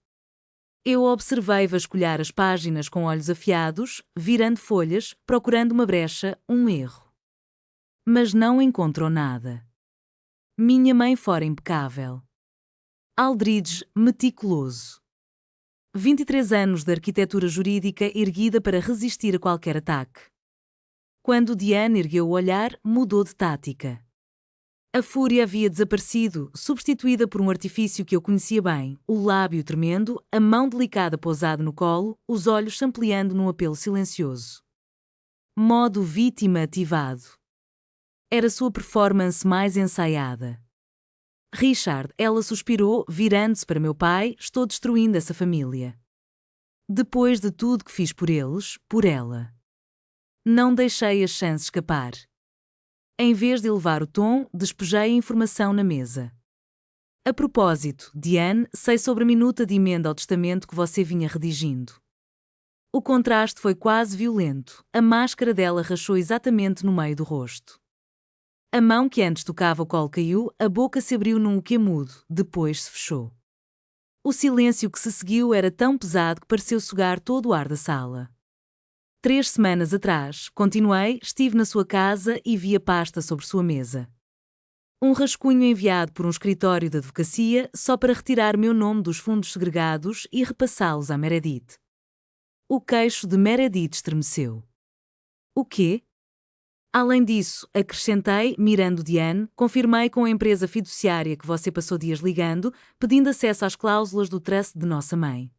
Eu observei vasculhar as páginas com olhos afiados, virando folhas, procurando uma brecha, um erro. Mas não encontrou nada. Minha mãe fora impecável. Aldridge, meticuloso. 23 anos de arquitetura jurídica erguida para resistir a qualquer ataque. Quando Diane ergueu o olhar, mudou de tática. A fúria havia desaparecido, substituída por um artifício que eu conhecia bem, o lábio tremendo, a mão delicada pousada no colo, os olhos sampleando num apelo silencioso. Modo vítima ativado. Era sua performance mais ensaiada. Richard, ela suspirou, virando-se para meu pai, estou destruindo essa família. Depois de tudo que fiz por eles, por ela. Não deixei a chance escapar. Em vez de elevar o tom, despejei a informação na mesa. A propósito, Diane, sei sobre a minuta de emenda ao testamento que você vinha redigindo. O contraste foi quase violento, a máscara dela rachou exatamente no meio do rosto. A mão que antes tocava o colo caiu, a boca se abriu num quê mudo, depois se fechou. O silêncio que se seguiu era tão pesado que pareceu sugar todo o ar da sala. 3 semanas atrás, continuei, estive na sua casa e vi a pasta sobre sua mesa. Um rascunho enviado por um escritório de advocacia só para retirar meu nome dos fundos segregados e repassá-los à Meredith. O queixo de Meredith estremeceu. O quê? Além disso, acrescentei, mirando Diane, confirmei com a empresa fiduciária que você passou dias ligando, pedindo acesso às cláusulas do trust de nossa mãe.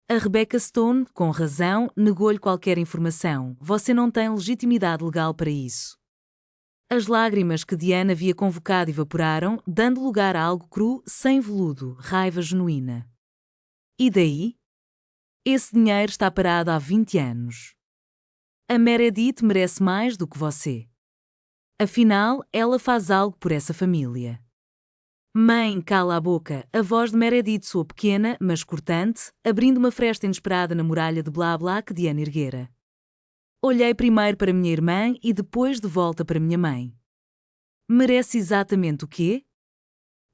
A Rebecca Stone, com razão, negou-lhe qualquer informação. Você não tem legitimidade legal para isso. As lágrimas que Diane havia convocado evaporaram, dando lugar a algo cru, sem veludo, raiva genuína. E daí? Esse dinheiro está parado há 20 anos. A Meredith merece mais do que você. Afinal, ela faz algo por essa família. Mãe, cala a boca. A voz de Meredith soou pequena, mas cortante, abrindo uma fresta inesperada na muralha de blá blá que Diane erguera. Olhei primeiro para minha irmã e depois de volta para minha mãe. Merece exatamente o quê?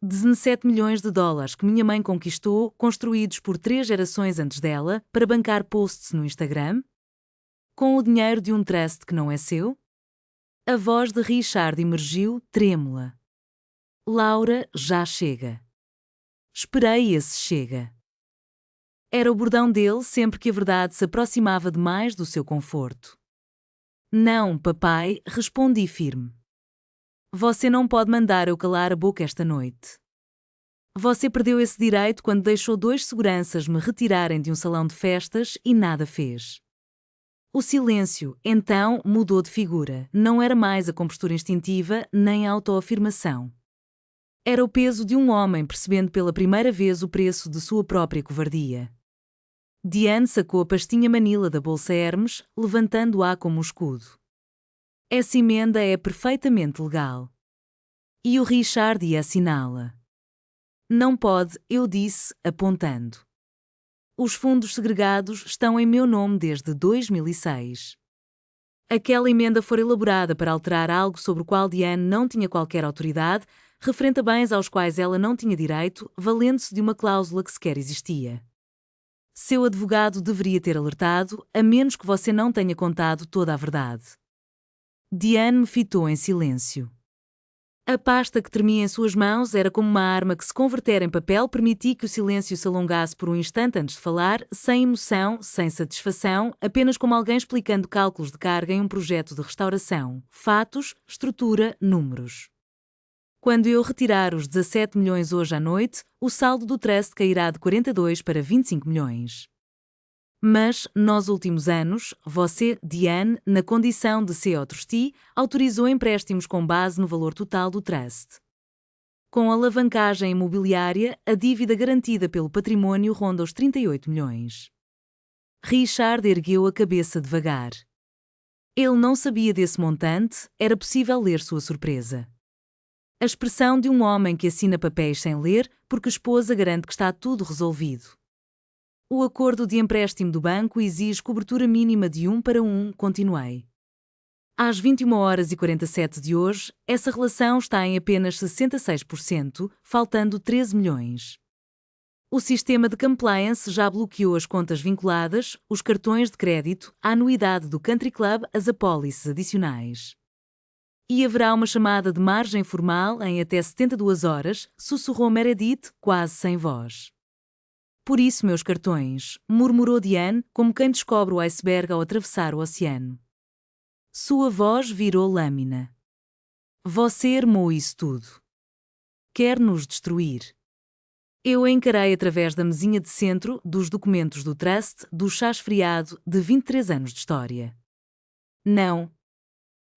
17 milhões de dólares que minha mãe conquistou, construídos por 3 gerações antes dela, para bancar posts no Instagram? Com o dinheiro de um trust que não é seu? A voz de Richard emergiu, trêmula. Laura, já chega. Esperei esse chega. Era o bordão dele sempre que a verdade se aproximava demais do seu conforto. Não, papai, respondi firme. Você não pode mandar eu calar a boca esta noite. Você perdeu esse direito quando deixou 2 seguranças me retirarem de um salão de festas e nada fez. O silêncio, então, mudou de figura. Não era mais a compostura instintiva, nem a autoafirmação. Era o peso de um homem percebendo pela primeira vez o preço de sua própria covardia. Diane sacou a pastinha Manila da bolsa Hermes, levantando-a como um escudo. Essa emenda é perfeitamente legal. E o Richard ia assiná-la. Não pode, eu disse, apontando. Os fundos segregados estão em meu nome desde 2006. Aquela emenda foi elaborada para alterar algo sobre o qual Diane não tinha qualquer autoridade, referente a bens aos quais ela não tinha direito, valendo-se de uma cláusula que sequer existia. Seu advogado deveria ter alertado, a menos que você não tenha contado toda a verdade. Diane me fitou em silêncio. A pasta que tremia em suas mãos era como uma arma que, se converter em papel, permitia que o silêncio se alongasse por um instante antes de falar, sem emoção, sem satisfação, apenas como alguém explicando cálculos de carga em um projeto de restauração, fatos, estrutura, números. Quando eu retirar os 17 milhões hoje à noite, o saldo do trust cairá de 42 para 25 milhões. Mas, nos últimos anos, você, Diane, na condição de CEO trustee, autorizou empréstimos com base no valor total do trust. Com a alavancagem imobiliária, a dívida garantida pelo patrimônio ronda os 38 milhões. Richard ergueu a cabeça devagar. Ele não sabia desse montante, era possível ler sua surpresa. A expressão de um homem que assina papéis sem ler, porque a esposa garante que está tudo resolvido. O acordo de empréstimo do banco exige cobertura mínima de 1 para 1, continuei. Às 21h47 de hoje, essa relação está em apenas 66%, faltando 13 milhões. O sistema de compliance já bloqueou as contas vinculadas, os cartões de crédito, a anuidade do Country Club, as apólices adicionais. E haverá uma chamada de margem formal em até 72 horas, sussurrou Meredith, quase sem voz. Por isso, meus cartões, murmurou Diane, como quem descobre o iceberg ao atravessar o oceano. Sua voz virou lâmina. Você armou isso tudo. Quer nos destruir. Eu a encarei através da mesinha de centro, dos documentos do trust, do chá esfriado, de 23 anos de história. Não.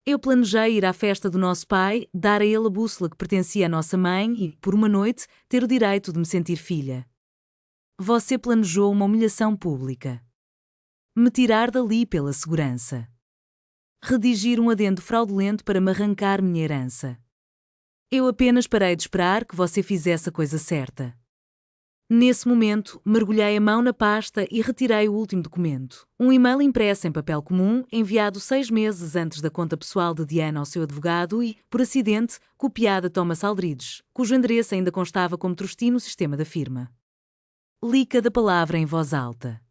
Eu planejei ir à festa do nosso pai, dar a ele a bússola que pertencia à nossa mãe e, por uma noite, ter o direito de me sentir filha. Você planejou uma humilhação pública. Me tirar dali pela segurança. Redigir um adendo fraudulento para me arrancar minha herança. Eu apenas parei de esperar que você fizesse a coisa certa. Nesse momento, mergulhei a mão na pasta e retirei o último documento. Um e-mail impresso em papel comum, enviado 6 meses antes da conta pessoal de Diana ao seu advogado e, por acidente, copiado a Thomas Aldridge, cujo endereço ainda constava como trustee no sistema da firma. Li cada palavra em voz alta.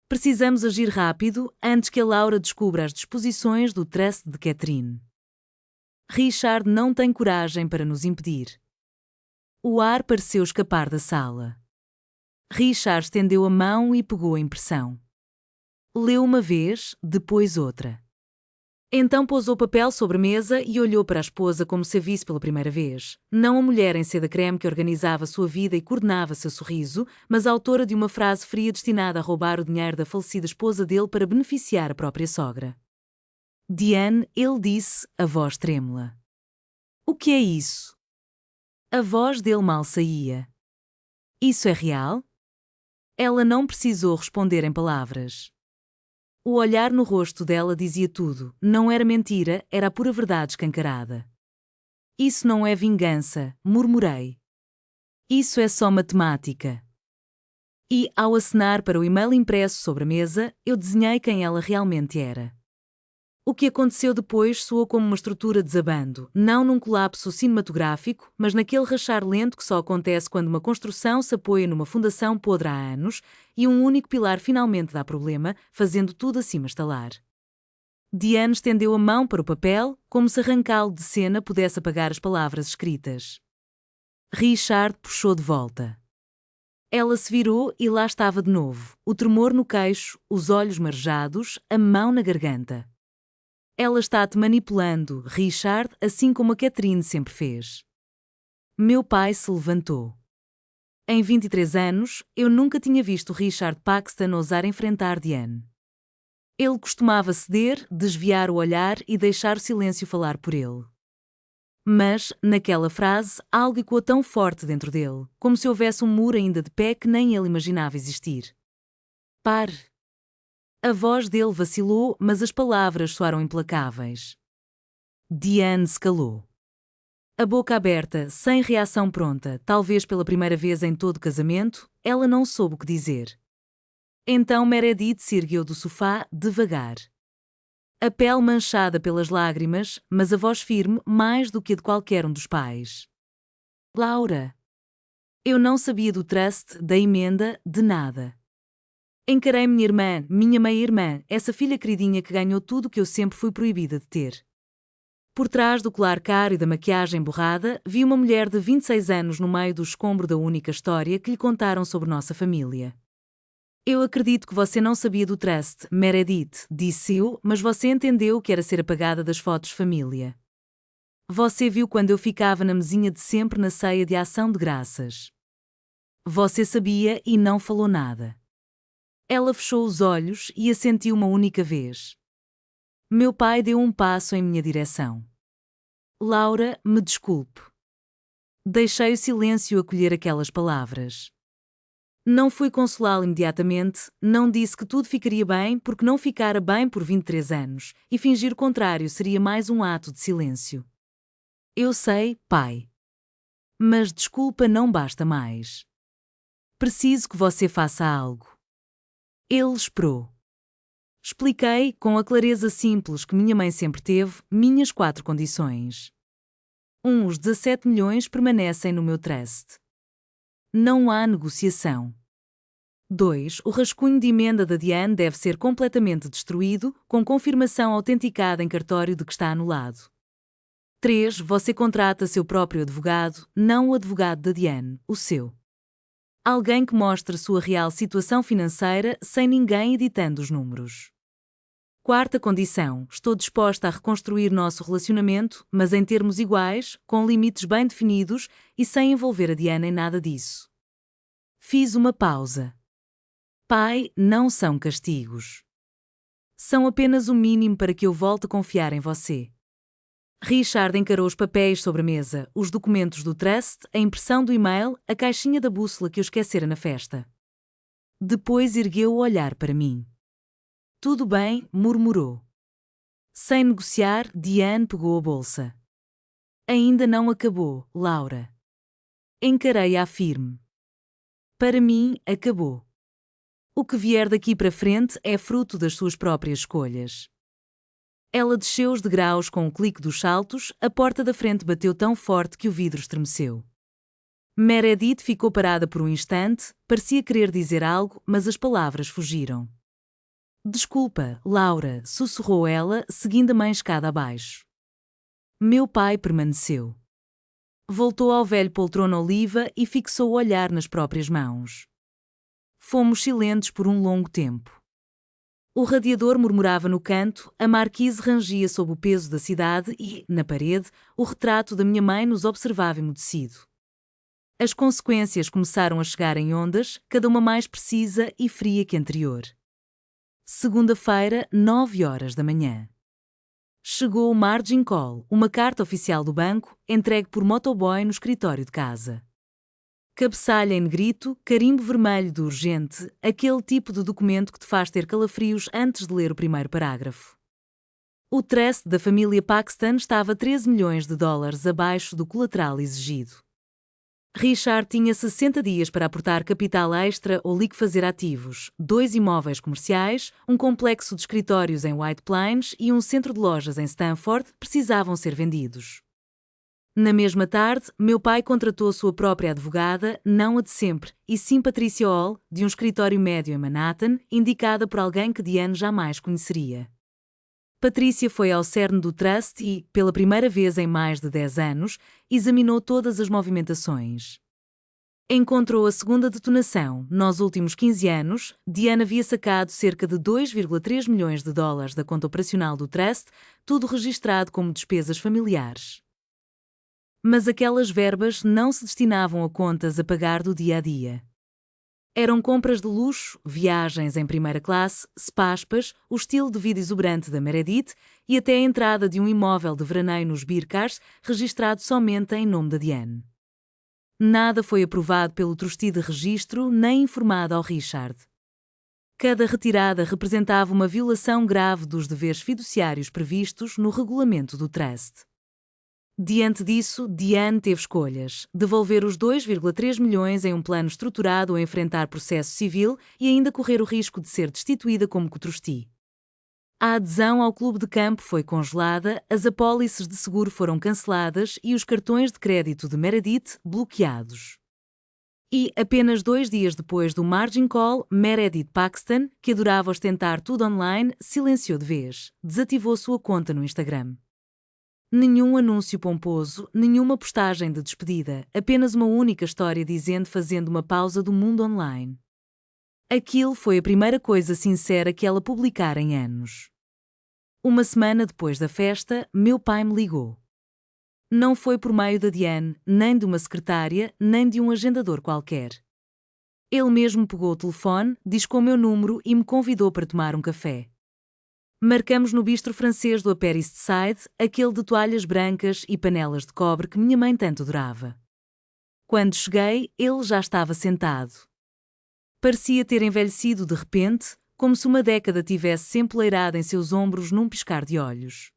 Precisamos agir rápido antes que a Laura descubra as disposições do trust de Catherine. Richard não tem coragem para nos impedir. O ar pareceu escapar da sala. Richard estendeu a mão e pegou a impressão. Leu uma vez, depois outra. Então pousou o papel sobre a mesa e olhou para a esposa como se a visse pela primeira vez. Não a mulher em seda creme que organizava sua vida e coordenava seu sorriso, mas a autora de uma frase fria destinada a roubar o dinheiro da falecida esposa dele para beneficiar a própria sogra. Diane, ele disse, a voz trêmula. O que é isso? A voz dele mal saía. Isso é real? Ela não precisou responder em palavras. O olhar no rosto dela dizia tudo, não era mentira, era a pura verdade escancarada. Isso não é vingança, murmurei. Isso é só matemática. E, ao acenar para o e-mail impresso sobre a mesa, eu desenhei quem ela realmente era. O que aconteceu depois soou como uma estrutura desabando, não num colapso cinematográfico, mas naquele rachar lento que só acontece quando uma construção se apoia numa fundação podre há anos e um único pilar finalmente dá problema, fazendo tudo acima estalar. Diane estendeu a mão para o papel, como se arrancá-lo de cena pudesse apagar as palavras escritas. Richard puxou de volta. Ela se virou e lá estava de novo, o tremor no queixo, os olhos marejados, a mão na garganta. Ela está-te manipulando, Richard, assim como a Catherine sempre fez. Meu pai se levantou. Em 23 anos, eu nunca tinha visto Richard Paxton ousar enfrentar Diane. Ele costumava ceder, desviar o olhar e deixar o silêncio falar por ele. Mas, naquela frase, algo ecoou tão forte dentro dele, como se houvesse um muro ainda de pé que nem ele imaginava existir. Pare! A voz dele vacilou, mas as palavras soaram implacáveis. Diane se calou. A boca aberta, sem reação pronta, talvez pela primeira vez em todo o casamento, ela não soube o que dizer. Então Meredith se ergueu do sofá, devagar. A pele manchada pelas lágrimas, mas a voz firme mais do que a de qualquer um dos pais. Laura. Eu não sabia do trust, da emenda, de nada. Encarei minha meia-irmã, essa filha queridinha que ganhou tudo o que eu sempre fui proibida de ter. Por trás do colar caro e da maquiagem borrada, vi uma mulher de 26 anos no meio do escombro da única história que lhe contaram sobre nossa família. Eu acredito que você não sabia do trust, Meredith, disse eu, mas você entendeu que era ser apagada das fotos família. Você viu quando eu ficava na mesinha de sempre na ceia de ação de graças. Você sabia e não falou nada. Ela fechou os olhos e assentiu uma única vez. Meu pai deu um passo em minha direção. Laura, me desculpe. Deixei o silêncio acolher aquelas palavras. Não fui consolá-lo imediatamente, não disse que tudo ficaria bem porque não ficara bem por 23 anos, e fingir o contrário seria mais um ato de silêncio. Eu sei, pai. Mas desculpa não basta mais. Preciso que você faça algo. Ele esperou. Expliquei, com a clareza simples que minha mãe sempre teve, minhas 4 condições. 1. Os 17 milhões permanecem no meu trust. Não há negociação. 2. O rascunho de emenda da Diane deve ser completamente destruído, com confirmação autenticada em cartório de que está anulado. 3. Você contrata seu próprio advogado, não o advogado da Diane, o seu. Alguém que mostre sua real situação financeira sem ninguém editando os números. 4ª condição. Estou disposta a reconstruir nosso relacionamento, mas em termos iguais, com limites bem definidos e sem envolver a Diane em nada disso. Fiz uma pausa. Pai, não são castigos. São apenas o mínimo para que eu volte a confiar em você. Richard encarou os papéis sobre a mesa, os documentos do trust, a impressão do e-mail, a caixinha da bússola que eu esquecera na festa. Depois ergueu o olhar para mim. Tudo bem, murmurou. Sem negociar, Diane pegou a bolsa. Ainda não acabou, Laura. Encarei-a firme. Para mim, acabou. O que vier daqui para frente é fruto das suas próprias escolhas. Ela desceu os degraus com um clique dos saltos, a porta da frente bateu tão forte que o vidro estremeceu. Meredith ficou parada por um instante, parecia querer dizer algo, mas as palavras fugiram. Desculpa, Laura, sussurrou ela, seguindo a mãe escada abaixo. Meu pai permaneceu. Voltou ao velho poltrona oliva e fixou o olhar nas próprias mãos. Fomos silentes por um longo tempo. O radiador murmurava no canto, a marquise rangia sob o peso da cidade e, na parede, o retrato da minha mãe nos observava emudecido. As consequências começaram a chegar em ondas, cada uma mais precisa e fria que a anterior. Segunda-feira, 9 horas da manhã. Chegou o margin call, uma carta oficial do banco, entregue por motoboy no escritório de casa. Cabeçalha em negrito, carimbo vermelho de urgente, aquele tipo de documento que te faz ter calafrios antes de ler o primeiro parágrafo. O trust da família Paxton estava 13 milhões de dólares abaixo do colateral exigido. Richard tinha 60 dias para aportar capital extra ou liquefazer ativos, 2 imóveis comerciais, um complexo de escritórios em White Plains e um centro de lojas em Stanford precisavam ser vendidos. Na mesma tarde, meu pai contratou sua própria advogada, não a de sempre, e sim Patricia Hall, de um escritório médio em Manhattan, indicada por alguém que Diane jamais conheceria. Patrícia foi ao cerne do trust e, pela primeira vez em mais de 10 anos, examinou todas as movimentações. Encontrou a segunda detonação. Nos últimos 15 anos, Diane havia sacado cerca de 2,3 milhões de dólares da conta operacional do trust, tudo registrado como despesas familiares. Mas aquelas verbas não se destinavam a contas a pagar do dia a dia. Eram compras de luxo, viagens em primeira classe, spaspas, o estilo de vida exuberante da Meredith e até a entrada de um imóvel de veraneio nos Birkars, registrado somente em nome da Diane. Nada foi aprovado pelo trustee de registro nem informado ao Richard. Cada retirada representava uma violação grave dos deveres fiduciários previstos no regulamento do trust. Diante disso, Diane teve escolhas: devolver os 2,3 milhões em um plano estruturado a enfrentar processo civil e ainda correr o risco de ser destituída como co-trustee. A adesão ao clube de campo foi congelada, as apólices de seguro foram canceladas e os cartões de crédito de Meredith bloqueados. E, apenas 2 dias depois do margin call, Meredith Paxton, que adorava ostentar tudo online, silenciou de vez, desativou sua conta no Instagram. Nenhum anúncio pomposo, nenhuma postagem de despedida, apenas uma única história dizendo fazendo uma pausa do mundo online. Aquilo foi a primeira coisa sincera que ela publicara em anos. Uma semana depois da festa, meu pai me ligou. Não foi por meio da Diane, nem de uma secretária, nem de um agendador qualquer. Ele mesmo pegou o telefone, discou meu número e me convidou para tomar um café. Marcamos no bistro francês do Upper East Side, aquele de toalhas brancas e panelas de cobre que minha mãe tanto adorava. Quando cheguei, ele já estava sentado. Parecia ter envelhecido de repente, como se uma década tivesse se empoleirado em seus ombros num piscar de olhos.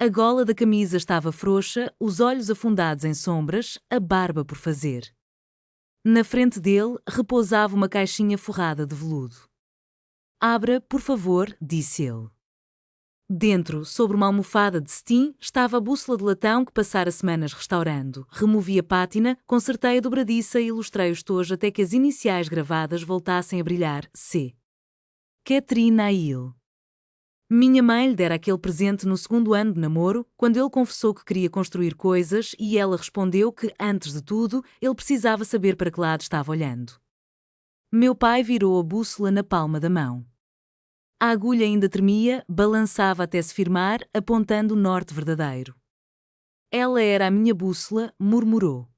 A gola da camisa estava frouxa, os olhos afundados em sombras, a barba por fazer. Na frente dele repousava uma caixinha forrada de veludo. "Abra, por favor", disse ele. Dentro, sobre uma almofada de cetim, estava a bússola de latão que passara semanas restaurando. Removi a pátina, consertei a dobradiça e ilustrei o estojo até que as iniciais gravadas voltassem a brilhar. C. Catherine Aile. Minha mãe lhe dera aquele presente no 2º ano de namoro, quando ele confessou que queria construir coisas e ela respondeu que, antes de tudo, ele precisava saber para que lado estava olhando. Meu pai virou a bússola na palma da mão. A agulha ainda tremia, balançava até se firmar, apontando o norte verdadeiro. "Ela era a minha bússola", murmurou.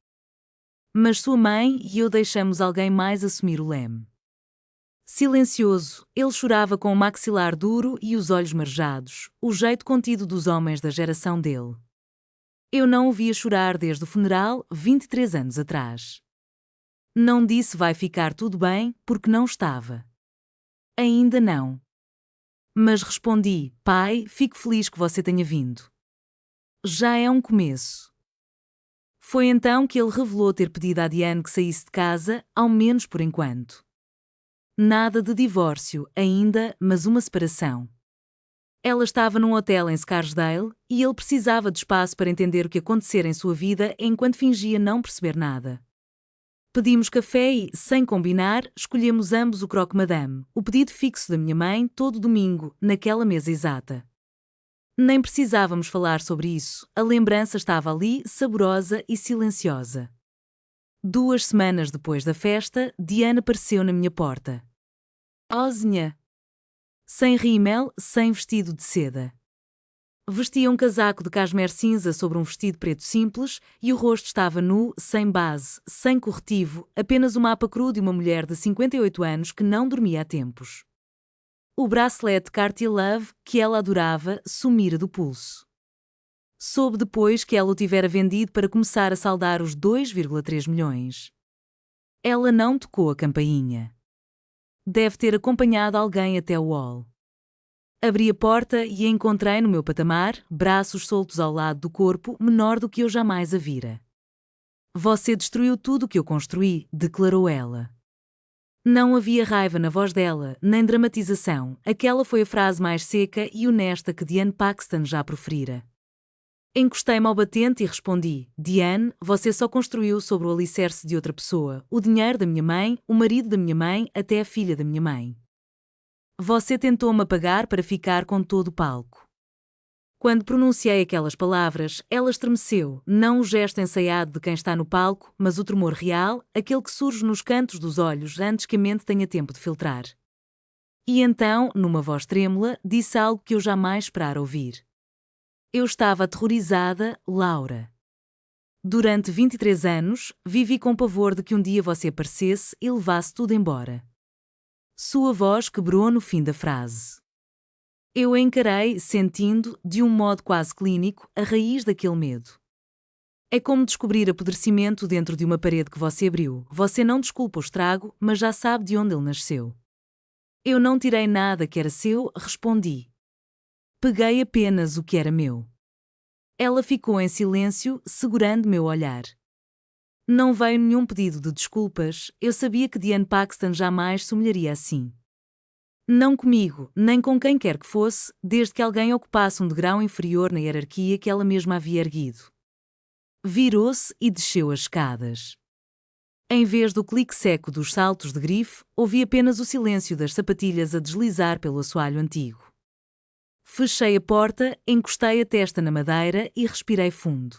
Mas sua mãe e eu deixamos alguém mais assumir o leme. Silencioso, ele chorava com o maxilar duro e os olhos marejados, o jeito contido dos homens da geração dele. Eu não o via chorar desde o funeral, 23 anos atrás. Não disse "vai ficar tudo bem", porque não estava. Ainda não. Mas respondi: "Pai, fico feliz que você tenha vindo. Já é um começo." Foi então que ele revelou ter pedido à Diane que saísse de casa, ao menos por enquanto. Nada de divórcio ainda, mas uma separação. Ela estava num hotel em Scarsdale e ele precisava de espaço para entender o que acontecera em sua vida enquanto fingia não perceber nada. Pedimos café e, sem combinar, escolhemos ambos o croque madame, o pedido fixo da minha mãe, todo domingo, naquela mesa exata. Nem precisávamos falar sobre isso, a lembrança estava ali, saborosa e silenciosa. 2 semanas depois da festa, Diane apareceu na minha porta. Sozinha. Sem rímel, sem vestido de seda. Vestia um casaco de cashmere cinza sobre um vestido preto simples e o rosto estava nu, sem base, sem corretivo, apenas uma mapa cru de uma mulher de 58 anos que não dormia há tempos. O bracelete Cartier Love, que ela adorava, sumira do pulso. Soube depois que ela o tivera vendido para começar a saldar os 2,3 milhões. Ela não tocou a campainha. Deve ter acompanhado alguém até o hall. Abri a porta e a encontrei no meu patamar, braços soltos ao lado do corpo, menor do que eu jamais a vira. "Você destruiu tudo o que eu construí", declarou ela. Não havia raiva na voz dela, nem dramatização, aquela foi a frase mais seca e honesta que Diane Paxton já proferira. Encostei-me ao batente e respondi: "Diane, você só construiu sobre o alicerce de outra pessoa, o dinheiro da minha mãe, o marido da minha mãe, até a filha da minha mãe. Você tentou-me apagar para ficar com todo o palco." Quando pronunciei aquelas palavras, ela estremeceu, não o gesto ensaiado de quem está no palco, mas o tremor real, aquele que surge nos cantos dos olhos antes que a mente tenha tempo de filtrar. E então, numa voz trêmula, disse algo que eu jamais esperara ouvir. Eu estava aterrorizada, Laura. Durante 23 anos, vivi com pavor de que um dia você aparecesse e levasse tudo embora. Sua voz quebrou no fim da frase. Eu a encarei, sentindo, de um modo quase clínico, a raiz daquele medo. É como descobrir apodrecimento dentro de uma parede que você abriu. Você não desculpa o estrago, mas já sabe de onde ele nasceu. Eu não tirei nada que era seu, respondi. Peguei apenas o que era meu. Ela ficou em silêncio, segurando meu olhar. Não veio nenhum pedido de desculpas, eu sabia que Diane Paxton jamais se humilharia assim. Não comigo, nem com quem quer que fosse, desde que alguém ocupasse um degrau inferior na hierarquia que ela mesma havia erguido. Virou-se e desceu as escadas. Em vez do clique seco dos saltos de grife, ouvi apenas o silêncio das sapatilhas a deslizar pelo assoalho antigo. Fechei a porta, encostei a testa na madeira e respirei fundo.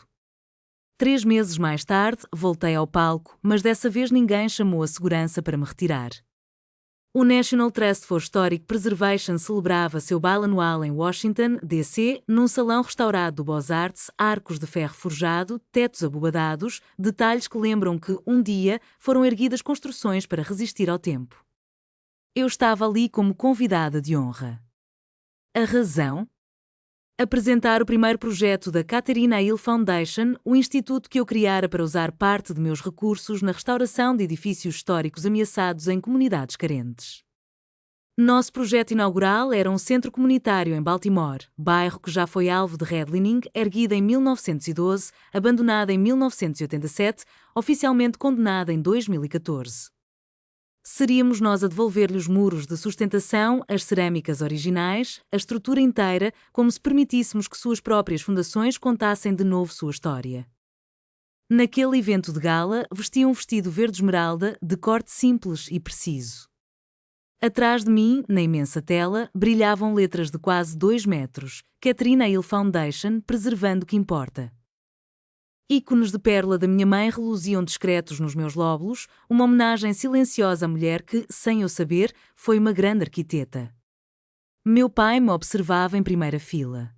3 meses mais tarde, voltei ao palco, mas dessa vez ninguém chamou a segurança para me retirar. O National Trust for Historic Preservation celebrava seu baile anual em Washington, D.C., num salão restaurado do Beaux-Arts, arcos de ferro forjado, tetos abobadados, detalhes que lembram que, um dia, foram erguidas construções para resistir ao tempo. Eu estava ali como convidada de honra. A razão? Apresentar o primeiro projeto da Catherine Hill Foundation, o instituto que eu criara para usar parte de meus recursos na restauração de edifícios históricos ameaçados em comunidades carentes. Nosso projeto inaugural era um centro comunitário em Baltimore, bairro que já foi alvo de redlining, erguida em 1912, abandonada em 1987, oficialmente condenada em 2014. Seríamos nós a devolver-lhe os muros de sustentação, as cerâmicas originais, a estrutura inteira, como se permitíssemos que suas próprias fundações contassem de novo sua história. Naquele evento de gala, vestia um vestido verde esmeralda, de corte simples e preciso. Atrás de mim, na imensa tela, brilhavam letras de quase 2 metros, Catherine Hill Foundation, preservando o que importa. Ícones de pérola da minha mãe reluziam discretos nos meus lóbulos, uma homenagem silenciosa à mulher que, sem eu saber, foi uma grande arquiteta. Meu pai me observava em primeira fila.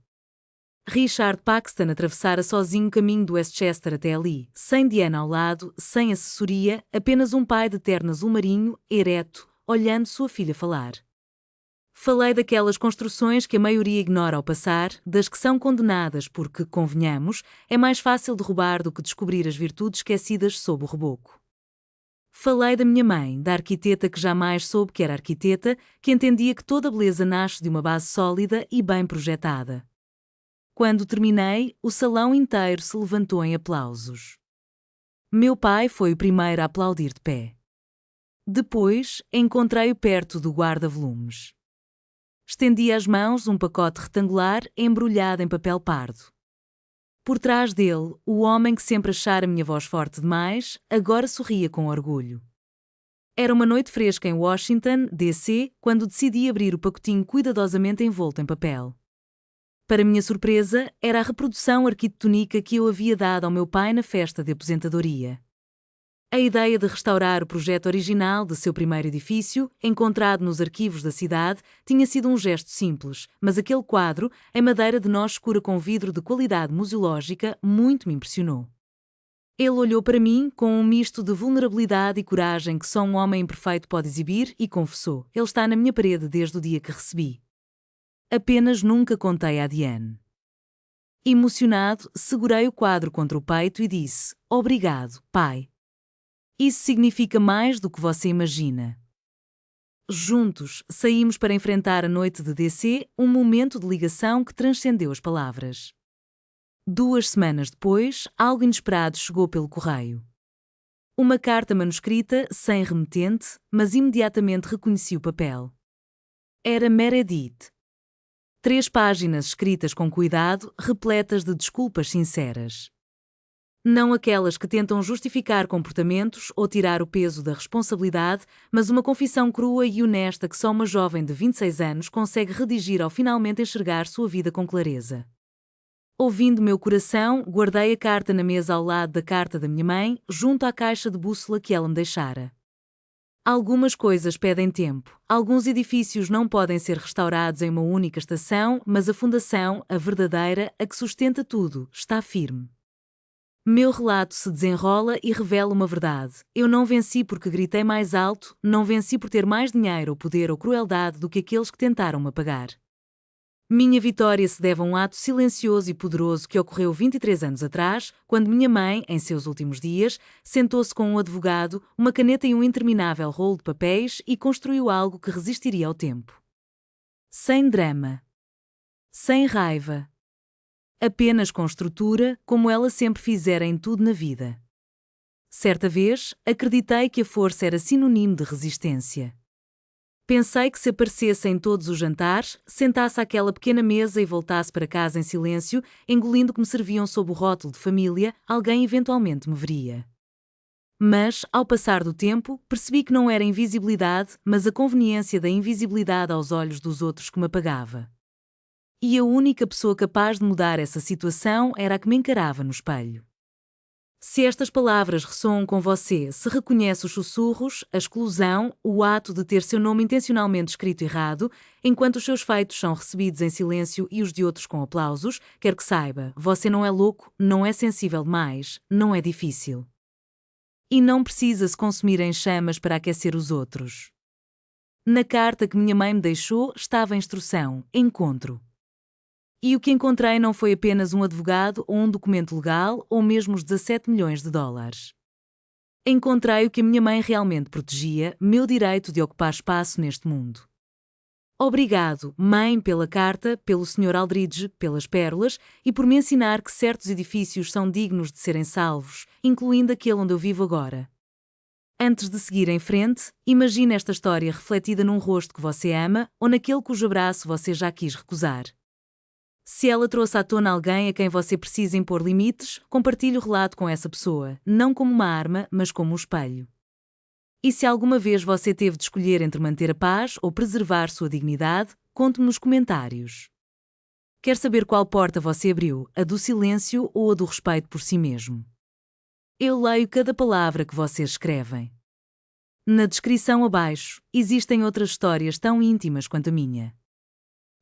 Richard Paxton atravessara sozinho o caminho do Westchester até ali, sem Diana ao lado, sem assessoria, apenas um pai de terno azul marinho, ereto, olhando sua filha falar. Falei daquelas construções que a maioria ignora ao passar, das que são condenadas porque, convenhamos, é mais fácil derrubar do que descobrir as virtudes esquecidas sob o reboco. Falei da minha mãe, da arquiteta que jamais soube que era arquiteta, que entendia que toda beleza nasce de uma base sólida e bem projetada. Quando terminei, o salão inteiro se levantou em aplausos. Meu pai foi o primeiro a aplaudir de pé. Depois, encontrei-o perto do guarda-volumes. Estendia as mãos um pacote retangular embrulhado em papel pardo. Por trás dele, o homem que sempre achara minha voz forte demais, agora sorria com orgulho. Era uma noite fresca em Washington, D.C., quando decidi abrir o pacotinho cuidadosamente envolto em papel. Para minha surpresa, era a reprodução arquitetônica que eu havia dado ao meu pai na festa de aposentadoria. A ideia de restaurar o projeto original de seu primeiro edifício, encontrado nos arquivos da cidade, tinha sido um gesto simples, mas aquele quadro, em madeira de noz escura com vidro de qualidade museológica, muito me impressionou. Ele olhou para mim com um misto de vulnerabilidade e coragem que só um homem imperfeito pode exibir e confessou: ele está na minha parede desde o dia que recebi. Apenas nunca contei à Diane. Emocionado, segurei o quadro contra o peito e disse: obrigado, pai. Isso significa mais do que você imagina. Juntos, saímos para enfrentar a noite de D.C., um momento de ligação que transcendeu as palavras. 2 semanas depois, algo inesperado chegou pelo correio. Uma carta manuscrita, sem remetente, mas imediatamente reconheci o papel. Era Meredith. 3 páginas escritas com cuidado, repletas de desculpas sinceras. Não aquelas que tentam justificar comportamentos ou tirar o peso da responsabilidade, mas uma confissão crua e honesta que só uma jovem de 26 anos consegue redigir ao finalmente enxergar sua vida com clareza. Ouvindo meu coração, guardei a carta na mesa ao lado da carta da minha mãe, junto à caixa de bússola que ela me deixara. Algumas coisas pedem tempo, alguns edifícios não podem ser restaurados em uma única estação, mas a fundação, a verdadeira, a que sustenta tudo, está firme. Meu relato se desenrola e revela uma verdade. Eu não venci porque gritei mais alto, não venci por ter mais dinheiro ou poder ou crueldade do que aqueles que tentaram me apagar. Minha vitória se deve a um ato silencioso e poderoso que ocorreu 23 anos atrás, quando minha mãe, em seus últimos dias, sentou-se com um advogado, uma caneta e um interminável rolo de papéis e construiu algo que resistiria ao tempo. Sem drama. Sem raiva. Apenas com estrutura, como ela sempre fizera em tudo na vida. Certa vez, acreditei que a força era sinônimo de resistência. Pensei que se aparecesse em todos os jantares, sentasse àquela pequena mesa e voltasse para casa em silêncio, engolindo o que me serviam sob o rótulo de família, alguém eventualmente me veria. Mas, ao passar do tempo, percebi que não era a invisibilidade, mas a conveniência da invisibilidade aos olhos dos outros que me apagava. E a única pessoa capaz de mudar essa situação era a que me encarava no espelho. Se estas palavras ressoam com você, se reconhece os sussurros, a exclusão, o ato de ter seu nome intencionalmente escrito errado, enquanto os seus feitos são recebidos em silêncio e os de outros com aplausos, quer que saiba, você não é louco, não é sensível demais, não é difícil. E não precisa se consumir em chamas para aquecer os outros. Na carta que minha mãe me deixou estava a instrução: encontro. E o que encontrei não foi apenas um advogado ou um documento legal ou mesmo os 17 milhões de dólares. Encontrei o que a minha mãe realmente protegia, meu direito de ocupar espaço neste mundo. Obrigado, mãe, pela carta, pelo Sr. Aldridge, pelas pérolas e por me ensinar que certos edifícios são dignos de serem salvos, incluindo aquele onde eu vivo agora. Antes de seguir em frente, imagine esta história refletida num rosto que você ama ou naquele cujo abraço você já quis recusar. Se ela trouxe à tona alguém a quem você precisa impor limites, compartilhe o relato com essa pessoa, não como uma arma, mas como um espelho. E se alguma vez você teve de escolher entre manter a paz ou preservar sua dignidade, conte-me nos comentários. Quer saber qual porta você abriu, a do silêncio ou a do respeito por si mesmo? Eu leio cada palavra que vocês escrevem. Na descrição abaixo, existem outras histórias tão íntimas quanto a minha.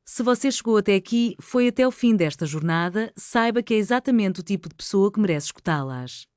Se você chegou até aqui, foi até o fim desta jornada, saiba que é exatamente o tipo de pessoa que merece escutá-las.